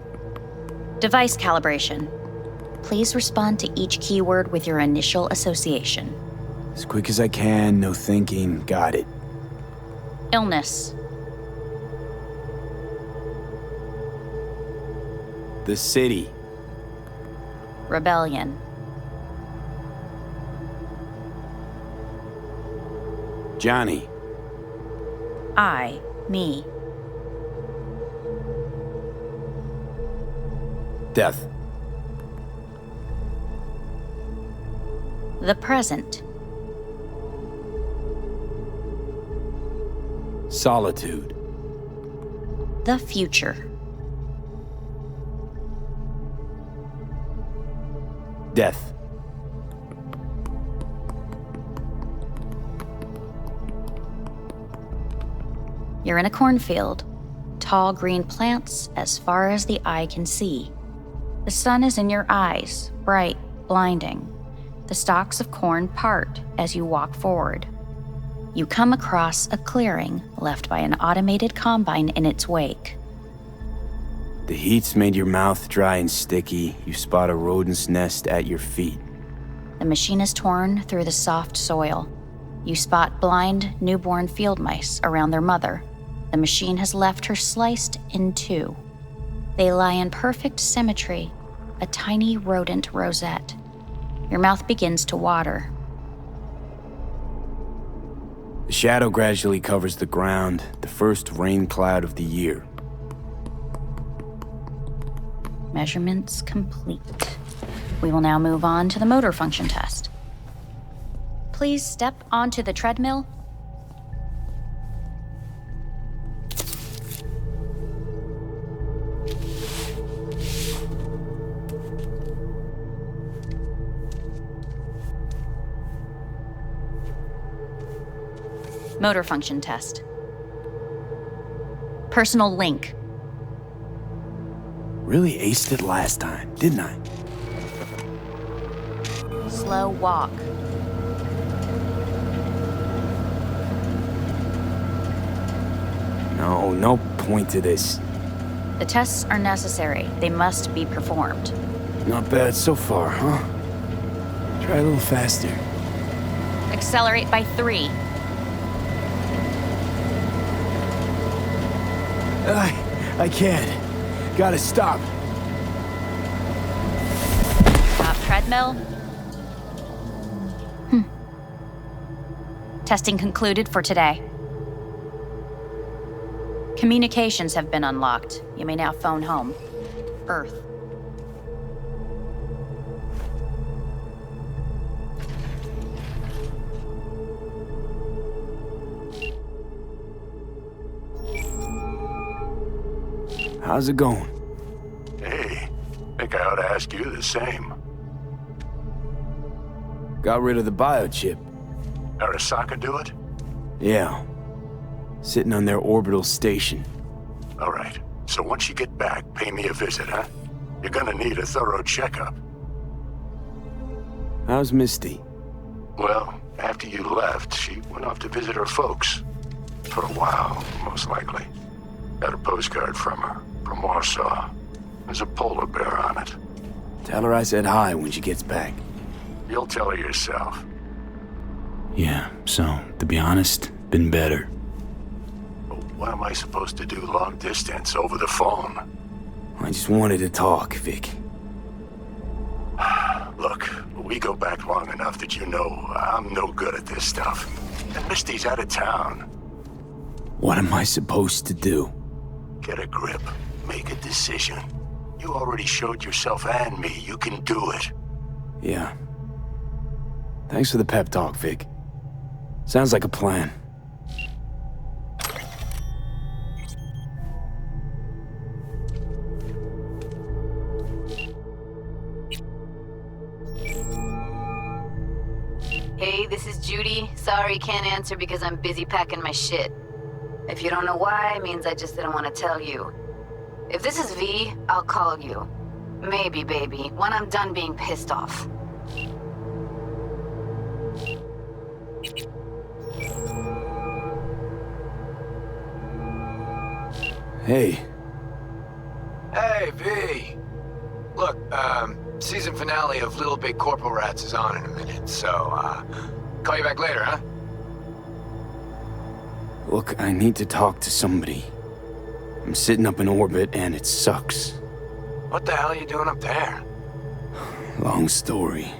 Device calibration. Please respond to each keyword with your initial association. As quick as I can, no thinking, got it. Illness. The city. Rebellion. Johnny. I, me. Death. The present. Solitude. The future. Death. You're in a cornfield. Tall green plants as far as the eye can see. The sun is in your eyes, bright, blinding. The stalks of corn part as you walk forward. You come across a clearing left by an automated combine in its wake. The heat's made your mouth dry and sticky. You spot a rodent's nest at your feet. The machine is torn through the soft soil. You spot blind, newborn field mice around their mother. The machine has left her sliced in two. They lie in perfect symmetry, a tiny rodent rosette. Your mouth begins to water. The shadow gradually covers the ground, the first rain cloud of the year. Measurements complete. We will now move on to the motor function test. Please step onto the treadmill. Motor function test. Personal link. Really aced it last time, didn't I? Slow walk. No point to this. The tests are necessary. They must be performed. Not bad so far, huh? Try a little faster. Accelerate by 3. I can't. Gotta stop. Stop treadmill. Testing concluded for today. Communications have been unlocked. You may now phone home. Earth. How's it going? Hey, think I ought to ask you the same. Got rid of the biochip. Arasaka do it? Yeah. Sitting on their orbital station. All right. So once you get back, pay me a visit, huh? You're gonna need a thorough checkup. How's Misty? Well, after you left, she went off to visit her folks. For a while, most likely. Got a postcard from her, from Warsaw. There's a polar bear on it. Tell her I said hi when she gets back. You'll tell her yourself. Yeah, so, to be honest, been better. What am I supposed to do long distance over the phone? I just wanted to talk, Vic. Look, we go back long enough that you know I'm no good at this stuff. And Misty's out of town. What am I supposed to do? Get a grip. Make a decision. You already showed yourself and me you can do it. Yeah. Thanks for the pep talk, Vic. Sounds like a plan. Hey, this is Judy. Sorry, can't answer because I'm busy packing my shit. If you don't know why, it means I just didn't want to tell you. If this is V, I'll call you. Maybe, baby, when I'm done being pissed off. Hey. Hey, V. Look, season finale of Little Big Corporal Rats is on in a minute, so, call you back later, huh? Look, I need to talk to somebody. I'm sitting up in orbit and it sucks. What the hell are you doing up there? Long story.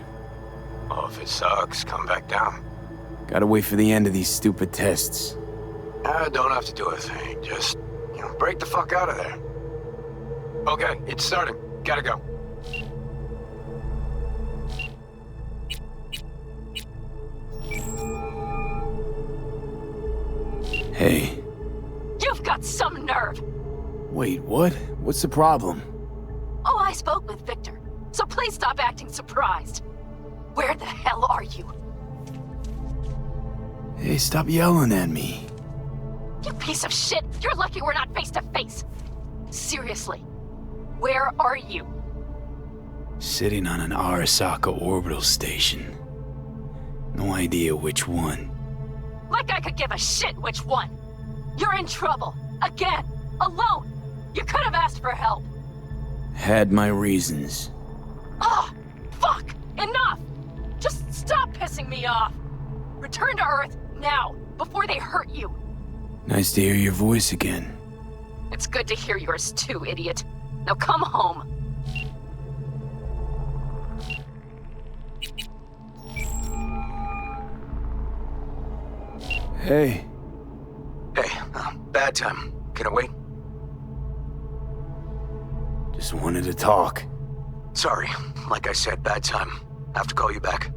Well, if it sucks, come back down. Gotta wait for the end of these stupid tests. Don't have to do a thing. Just, break the fuck out of there. Okay, it's starting. Gotta go. Hey. You've got some nerve! Wait, what? What's the problem? Oh, I spoke with Victor, so please stop acting surprised. Where the hell are you? Hey, stop yelling at me. You piece of shit! You're lucky we're not face to face! Seriously, where are you? Sitting on an Arasaka orbital station. No idea which one. Like I could give a shit which one! You're in trouble! Again! Alone! You could have asked for help! Had my reasons. Ah! Fuck! Enough! Just stop pissing me off! Return to Earth, now, before they hurt you! Nice to hear your voice again. It's good to hear yours too, idiot. Now come home. Hey. Hey, bad time. Can I wait? Just wanted to talk. Sorry. Like I said, bad time. Have to call you back.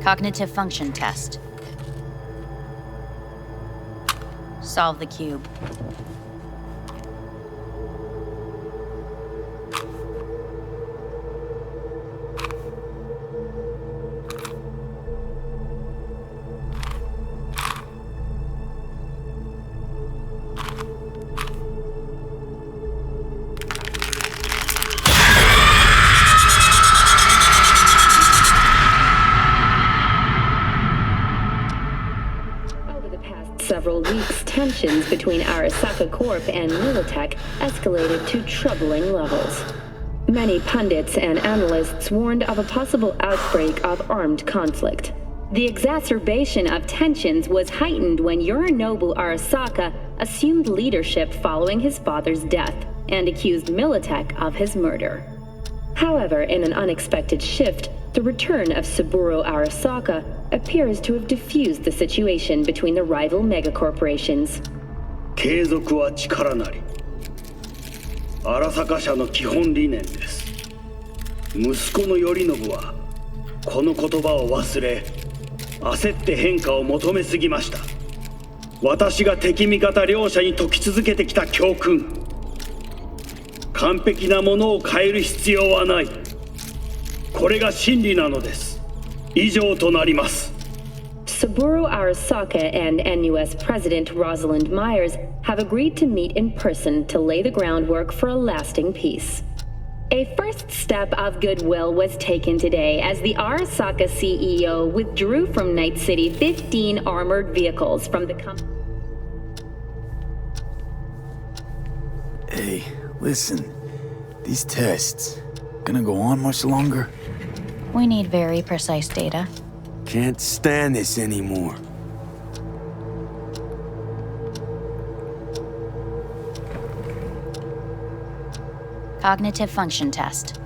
Cognitive function test. Solve the cube. Several weeks, tensions between Arasaka Corp and Militech escalated to troubling levels. Many pundits and analysts warned of a possible outbreak of armed conflict. The exacerbation of tensions was heightened when Yorinobu Arasaka assumed leadership following his father's death and accused Militech of his murder. However, in an unexpected shift, the return of Saburo Arasaka appears to have diffused the situation between the rival megacorporations. 継続は力なり。荒坂社の基本理念です。息子の頼信はこの言葉を忘れ、焦って変化を求めすぎました。私が敵味方両者に説き続けてきた教訓。完璧なものを変える必要はない。これが真理なのです。以上となります。Saburo Arasaka and NUS President Rosalind Myers have agreed to meet in person to lay the groundwork for a lasting peace. A first step of goodwill was taken today as the Arasaka CEO withdrew from Night City 15 armored vehicles from the company. Hey, listen. These tests, gonna go on much longer? We need very precise data. Can't stand this anymore. Cognitive function test.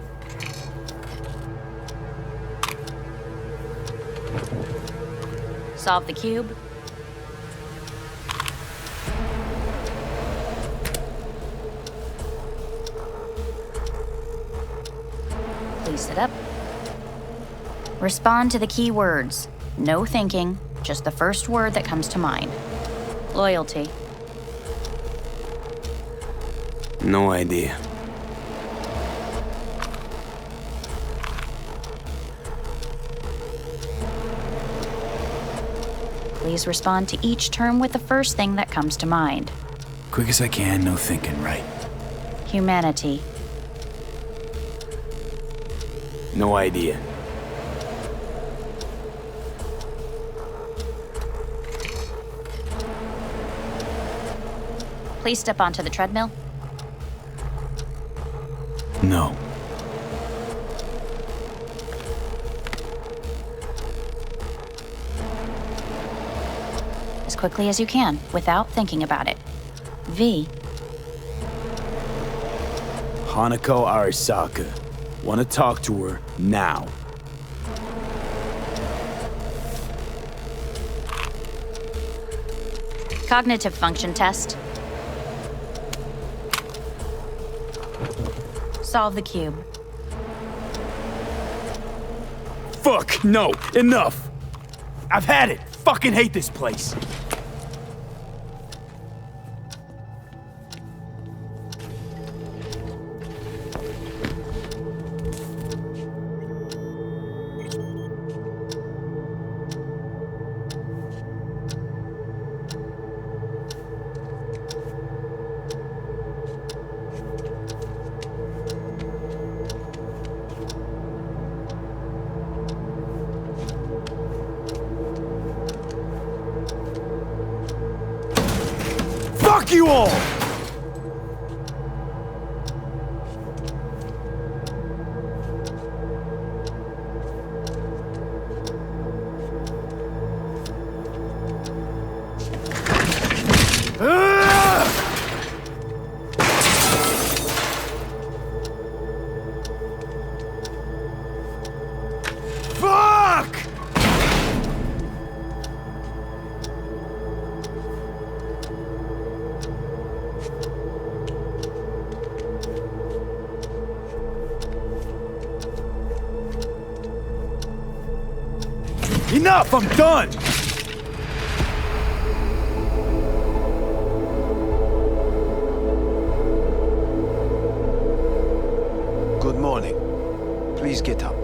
Solve the cube. Please sit up. Respond to the key words. No thinking, just the first word that comes to mind. Loyalty. No idea. Please respond to each term with the first thing that comes to mind. Quick as I can, no thinking, right? Humanity. No idea. Please step onto the treadmill. No. As quickly as you can, without thinking about it. V. Hanako Arasaka. Want to talk to her now. Cognitive function test. Solve the cube. Fuck, no, enough! I've had it! Fucking hate this place! Fuck you all! Enough! I'm done! Good morning. Please get up.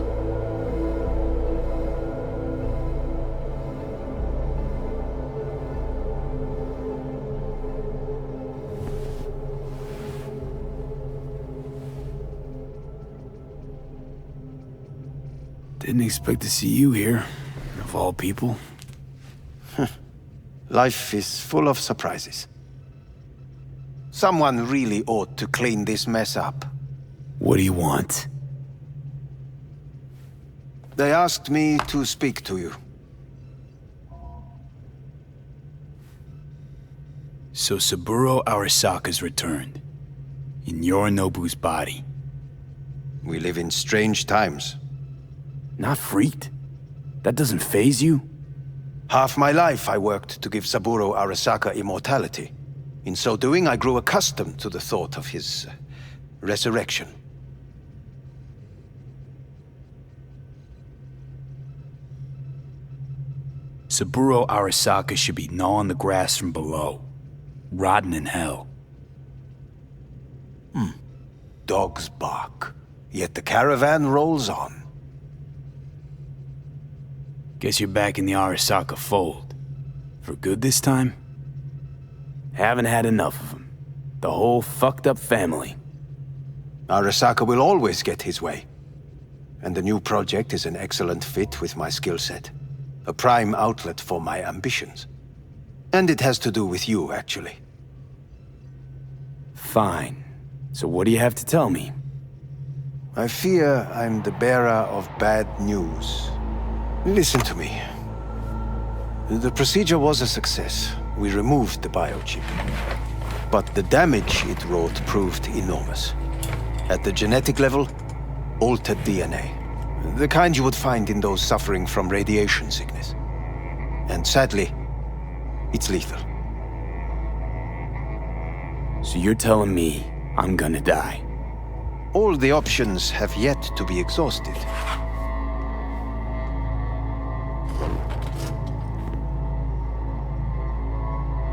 Didn't expect to see you here. Of all people. Life is full of surprises. Someone really ought to clean this mess up. What do you want? They asked me to speak to you. So Saburo Arasaka's returned. In Yorinobu's body. We live in strange times. Not freaked? That doesn't faze you? Half my life I worked to give Saburo Arasaka immortality. In so doing, I grew accustomed to the thought of his resurrection. Saburo Arasaka should be gnawing the grass from below, rotting in hell. Dogs bark, yet the caravan rolls on. Guess you're back in the Arasaka fold. For good this time? Haven't had enough of them. The whole fucked up family. Arasaka will always get his way. And the new project is an excellent fit with my skill set. A prime outlet for my ambitions. And it has to do with you, actually. Fine. So what do you have to tell me? I fear I'm the bearer of bad news. Listen to me. The procedure was a success. We removed the biochip. But the damage it wrought proved enormous. At the genetic level, altered DNA. The kind you would find in those suffering from radiation sickness. And sadly, it's lethal. So you're telling me I'm gonna die? All the options have yet to be exhausted.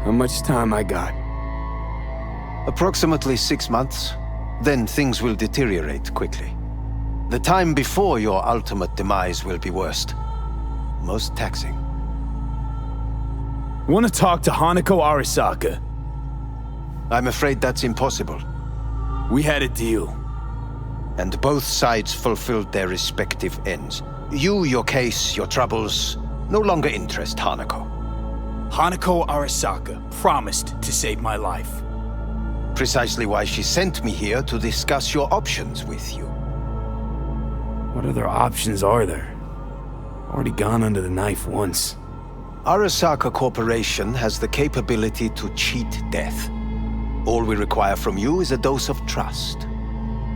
How much time I got? Approximately 6 months. Then things will deteriorate quickly. The time before your ultimate demise will be worst. Most taxing. Want to talk to Hanako Arasaka? I'm afraid that's impossible. We had a deal. And both sides fulfilled their respective ends. You, your case, your troubles, no longer interest Hanako. Hanako Arasaka promised to save my life. Precisely why she sent me here to discuss your options with you. What other options are there? Already gone under the knife once. Arasaka Corporation has the capability to cheat death. All we require from you is a dose of trust.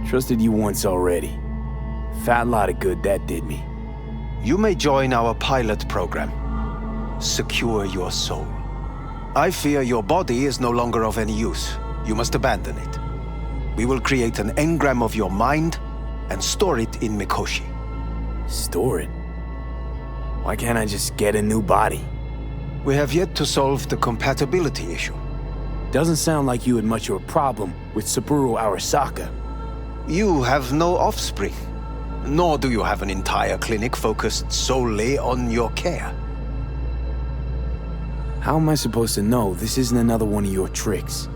Trusted you once already. Fat lot of good that did me. You may join our pilot program. Secure your soul. I fear your body is no longer of any use. You must abandon it. We will create an engram of your mind and store it in Mikoshi. Store it? Why can't I just get a new body? We have yet to solve the compatibility issue. Doesn't sound like you had much of a problem with Saburo Arasaka. You have no offspring, nor do you have an entire clinic focused solely on your care. How am I supposed to know this isn't another one of your tricks?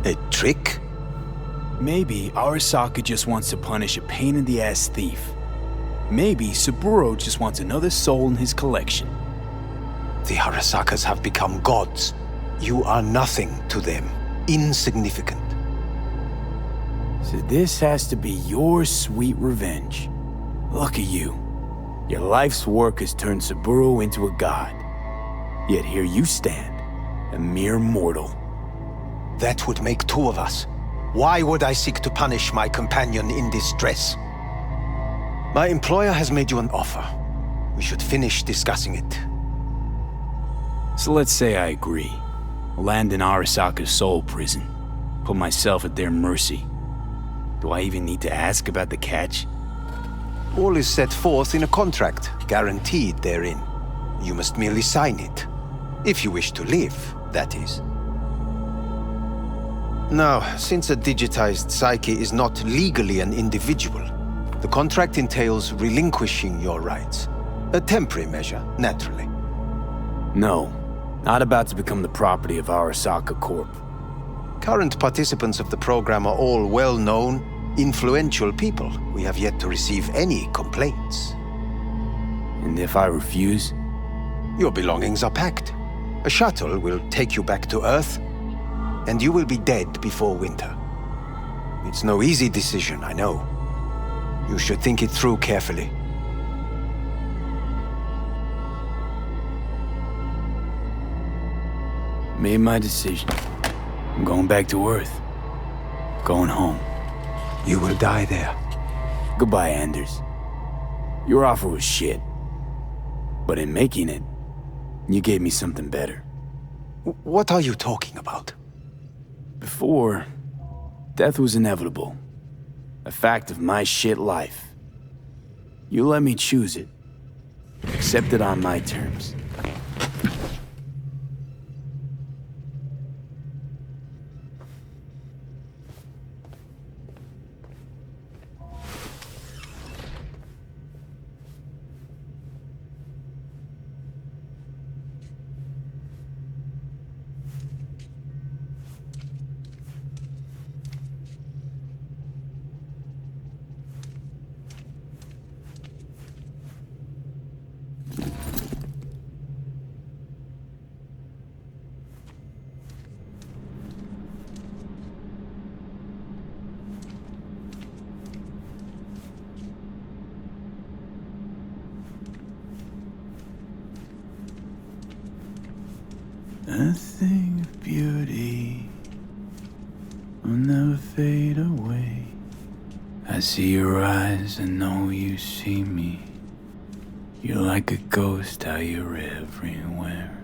A trick? Maybe Arasaka just wants to punish a pain-in-the-ass thief. Maybe Saburo just wants another soul in his collection. The Arasakas have become gods. You are nothing to them. Insignificant. So this has to be your sweet revenge. Look at you. Your life's work has turned Saburo into a god. Yet here you stand, a mere mortal. That would make two of us. Why would I seek to punish my companion in distress? My employer has made you an offer. We should finish discussing it. So let's say I agree. Land in Arasaka's soul prison. Put myself at their mercy. Do I even need to ask about the catch? All is set forth in a contract, guaranteed therein. You must merely sign it. If you wish to live, that is. Now, since a digitized psyche is not legally an individual, the contract entails relinquishing your rights. A temporary measure, naturally. No, not about to become the property of Arasaka Corp. Current participants of the program are all well-known, influential people. We have yet to receive any complaints. And if I refuse? Your belongings are packed. A shuttle will take you back to Earth, and you will be dead before winter. It's no easy decision, I know. You should think it through carefully. Made my decision. I'm going back to Earth. Going home. You will die there. Goodbye, Anders. Your offer was shit. But in making it, you gave me something better. What are you talking about? Before, death was inevitable. A fact of my shit life. You let me choose it. Accept it on my terms. A thing of beauty will never fade away. I see your eyes and know you see me. You're like a ghost, how you're everywhere.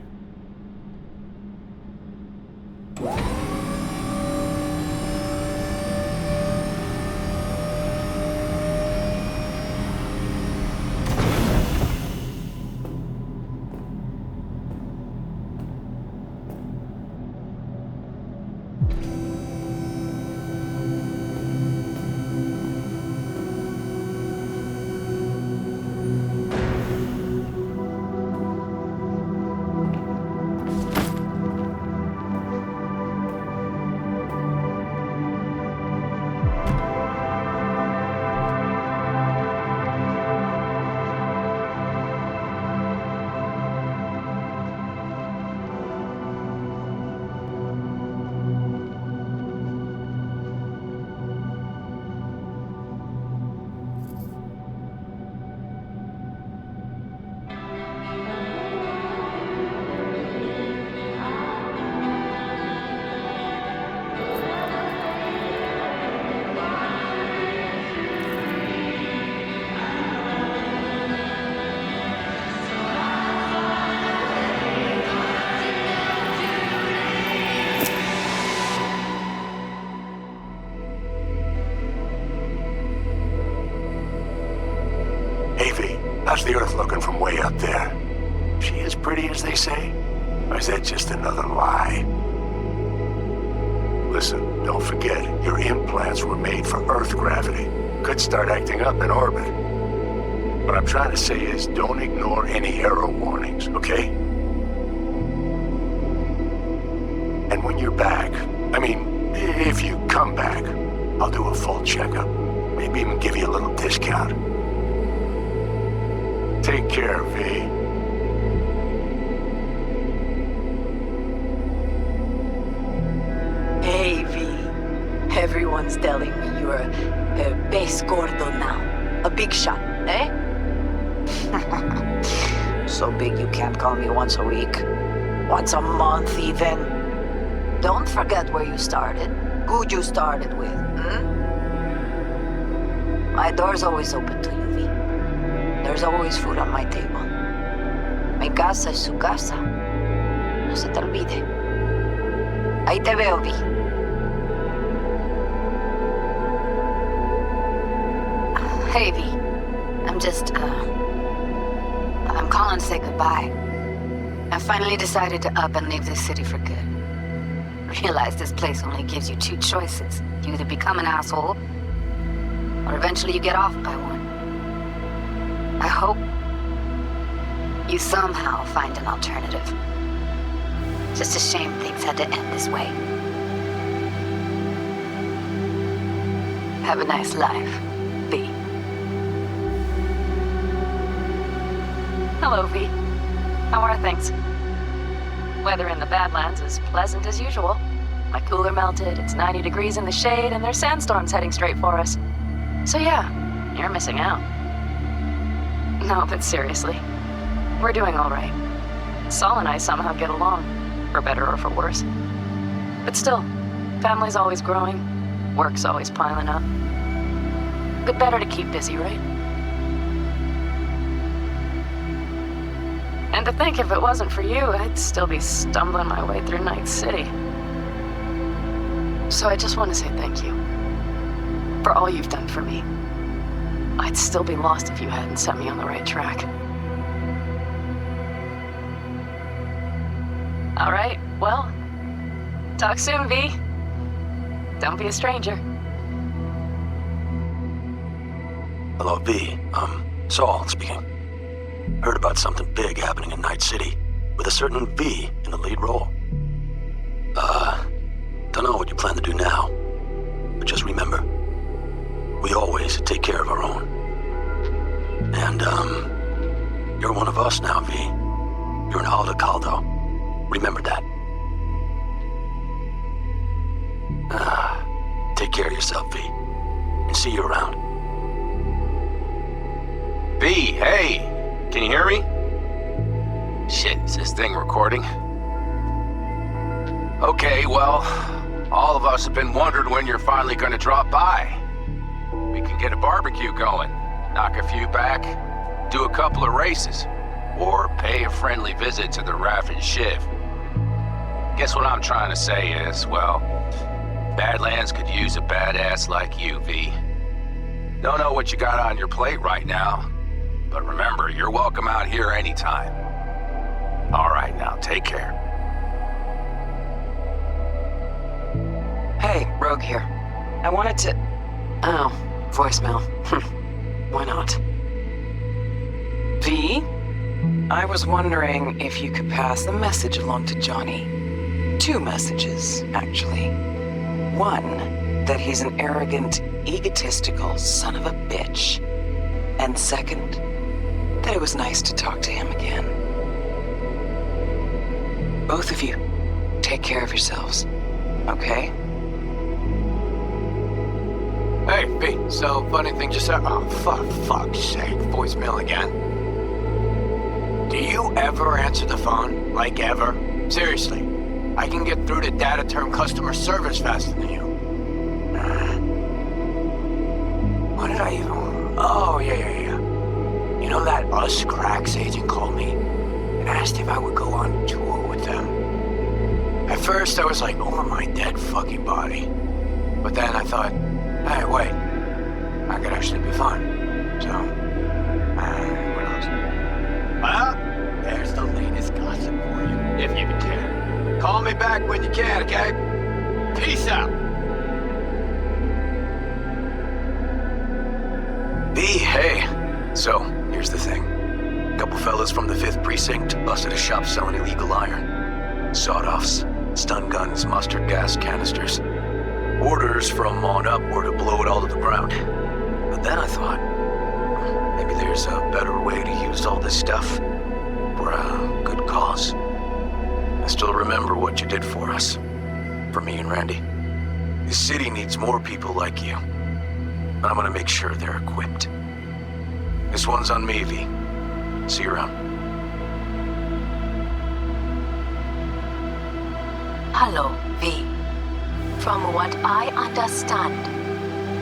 How's the Earth looking from way up there? She as pretty as they say? Or is that just another lie? Listen, don't forget, your implants were made for Earth gravity. Could start acting up in orbit. What I'm trying to say is, don't ignore any error warnings, okay? And when you're back, I mean, if you come back, I'll do a full checkup. Maybe even give you a little discount. Take care, V. Hey, V. Everyone's telling me you're a base gordo now. A big shot, eh? So big you can't call me once a week. Once a month, even. Don't forget where you started. Who you started with, My door's always open to you, V. There's always food on my table. Mi casa es su casa. No se te olvide. Ahí te veo, V. Hey, V. I'm calling to say goodbye. I finally decided to up and leave this city for good. Realize this place only gives you two choices. You either become an asshole, or eventually you get off by one. I hope you somehow find an alternative. Just a shame things had to end this way. Have a nice life, V. Hello, V. How are things? Weather in the Badlands is pleasant as usual. My cooler melted, it's 90 degrees in the shade, and there's sandstorms heading straight for us. So yeah, you're missing out. No, but seriously, we're doing all right. Saul and I somehow get along, for better or for worse. But still, family's always growing, work's always piling up. But better to keep busy, right? to think if it wasn't for you, I'd still be stumbling my way through Night City. So I just want to say thank you for all you've done for me. I'd still be lost if you hadn't set me on the right track. All right, well, talk soon, V. Don't be a stranger. Hello, V. Saul speaking. Heard about something big happening in Night City, with a certain V in the lead role. Don't know what you plan to do now, but just remember, we always take care of our own. And, you're one of us now, V. You're an Alda Caldo. Remember that. Take care of yourself, V. And see you around. V, hey! Can you hear me? Shit, is this thing recording? Okay, well, all of us have been wondering when you're finally gonna drop by. We can get a barbecue going, knock a few back, do a couple of races, or pay a friendly visit to the Raff and Shiv. Guess what I'm trying to say is, well, Badlands could use a badass like you, V. Don't know what you got on your plate right now, but remember, you're welcome out here anytime. All right, now, take care. Hey, Rogue here. I wanted to... Oh, voicemail. Why not? V? I was wondering if you could pass a message along to Johnny. 2 messages, actually. 1, that he's an arrogant, egotistical son of a bitch. And 2nd, that it was nice to talk to him again. Both of you, take care of yourselves, okay? Hey, V, so funny thing just happened. Oh, fuck's sake, voicemail again. Do you ever answer the phone? Like, ever? Seriously, I can get through to data term customer service faster than you. What did I even... Oh, yeah. You know that Us Cracks agent called me and asked if I would go on tour with them? At first, I was like, over my dead fucking body. But then I thought, hey, wait, I could actually be fine. So, what else? Well, there's the latest gossip for you, if you can. Call me back when you can, okay? Peace out. V, hey. So, here's the thing. A couple fellas from the 5th Precinct busted a shop selling illegal iron. Sawed-offs, stun guns, mustard gas canisters. Orders from on up were to blow it all to the ground. But then I thought, maybe there's a better way to use all this stuff for a good cause. I still remember what you did for us. For me and Randy. This city needs more people like you. And I'm gonna make sure they're equipped. This one's on me, V. See you around. Hello, V. From what I understand,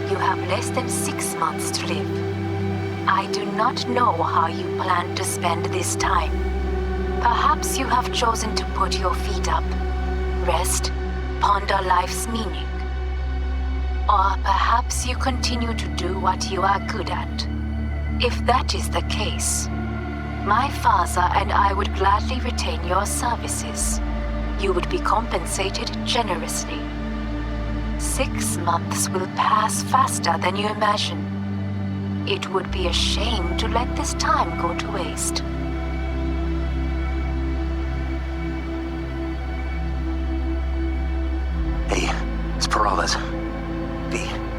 you have less than 6 months to live. I do not know how you plan to spend this time. Perhaps you have chosen to put your feet up, rest, ponder life's meaning. Or perhaps you continue to do what you are good at. If that is the case, my father and I would gladly retain your services. You would be compensated generously. 6 months will pass faster than you imagine. It would be a shame to let this time go to waste. Hey, it's Peralez. V,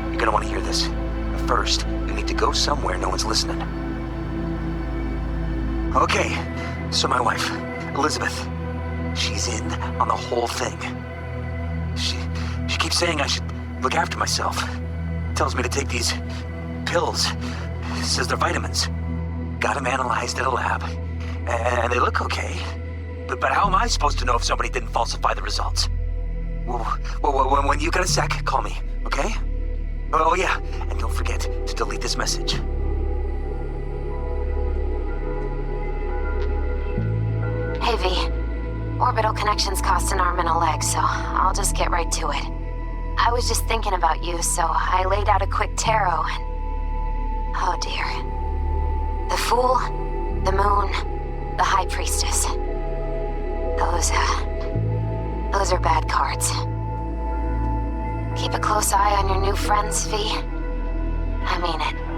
you're gonna want to hear this. But first, you need to go somewhere no one's listening. Okay, so my wife, Elizabeth, she's in on the whole thing. She keeps saying I should look after myself. Tells me to take these pills. Says they're vitamins. Got them analyzed at a lab. And they look okay. But how am I supposed to know if somebody didn't falsify the results? When you got a sec, call me, okay? Oh yeah, and don't forget to delete this message. Hey, V. Orbital connections cost an arm and a leg, so I'll just get right to it. I was just thinking about you, so I laid out a quick tarot and... Oh dear. The Fool, the Moon, the High Priestess. Those are bad cards. Keep a close eye on your new friends, V. I mean it.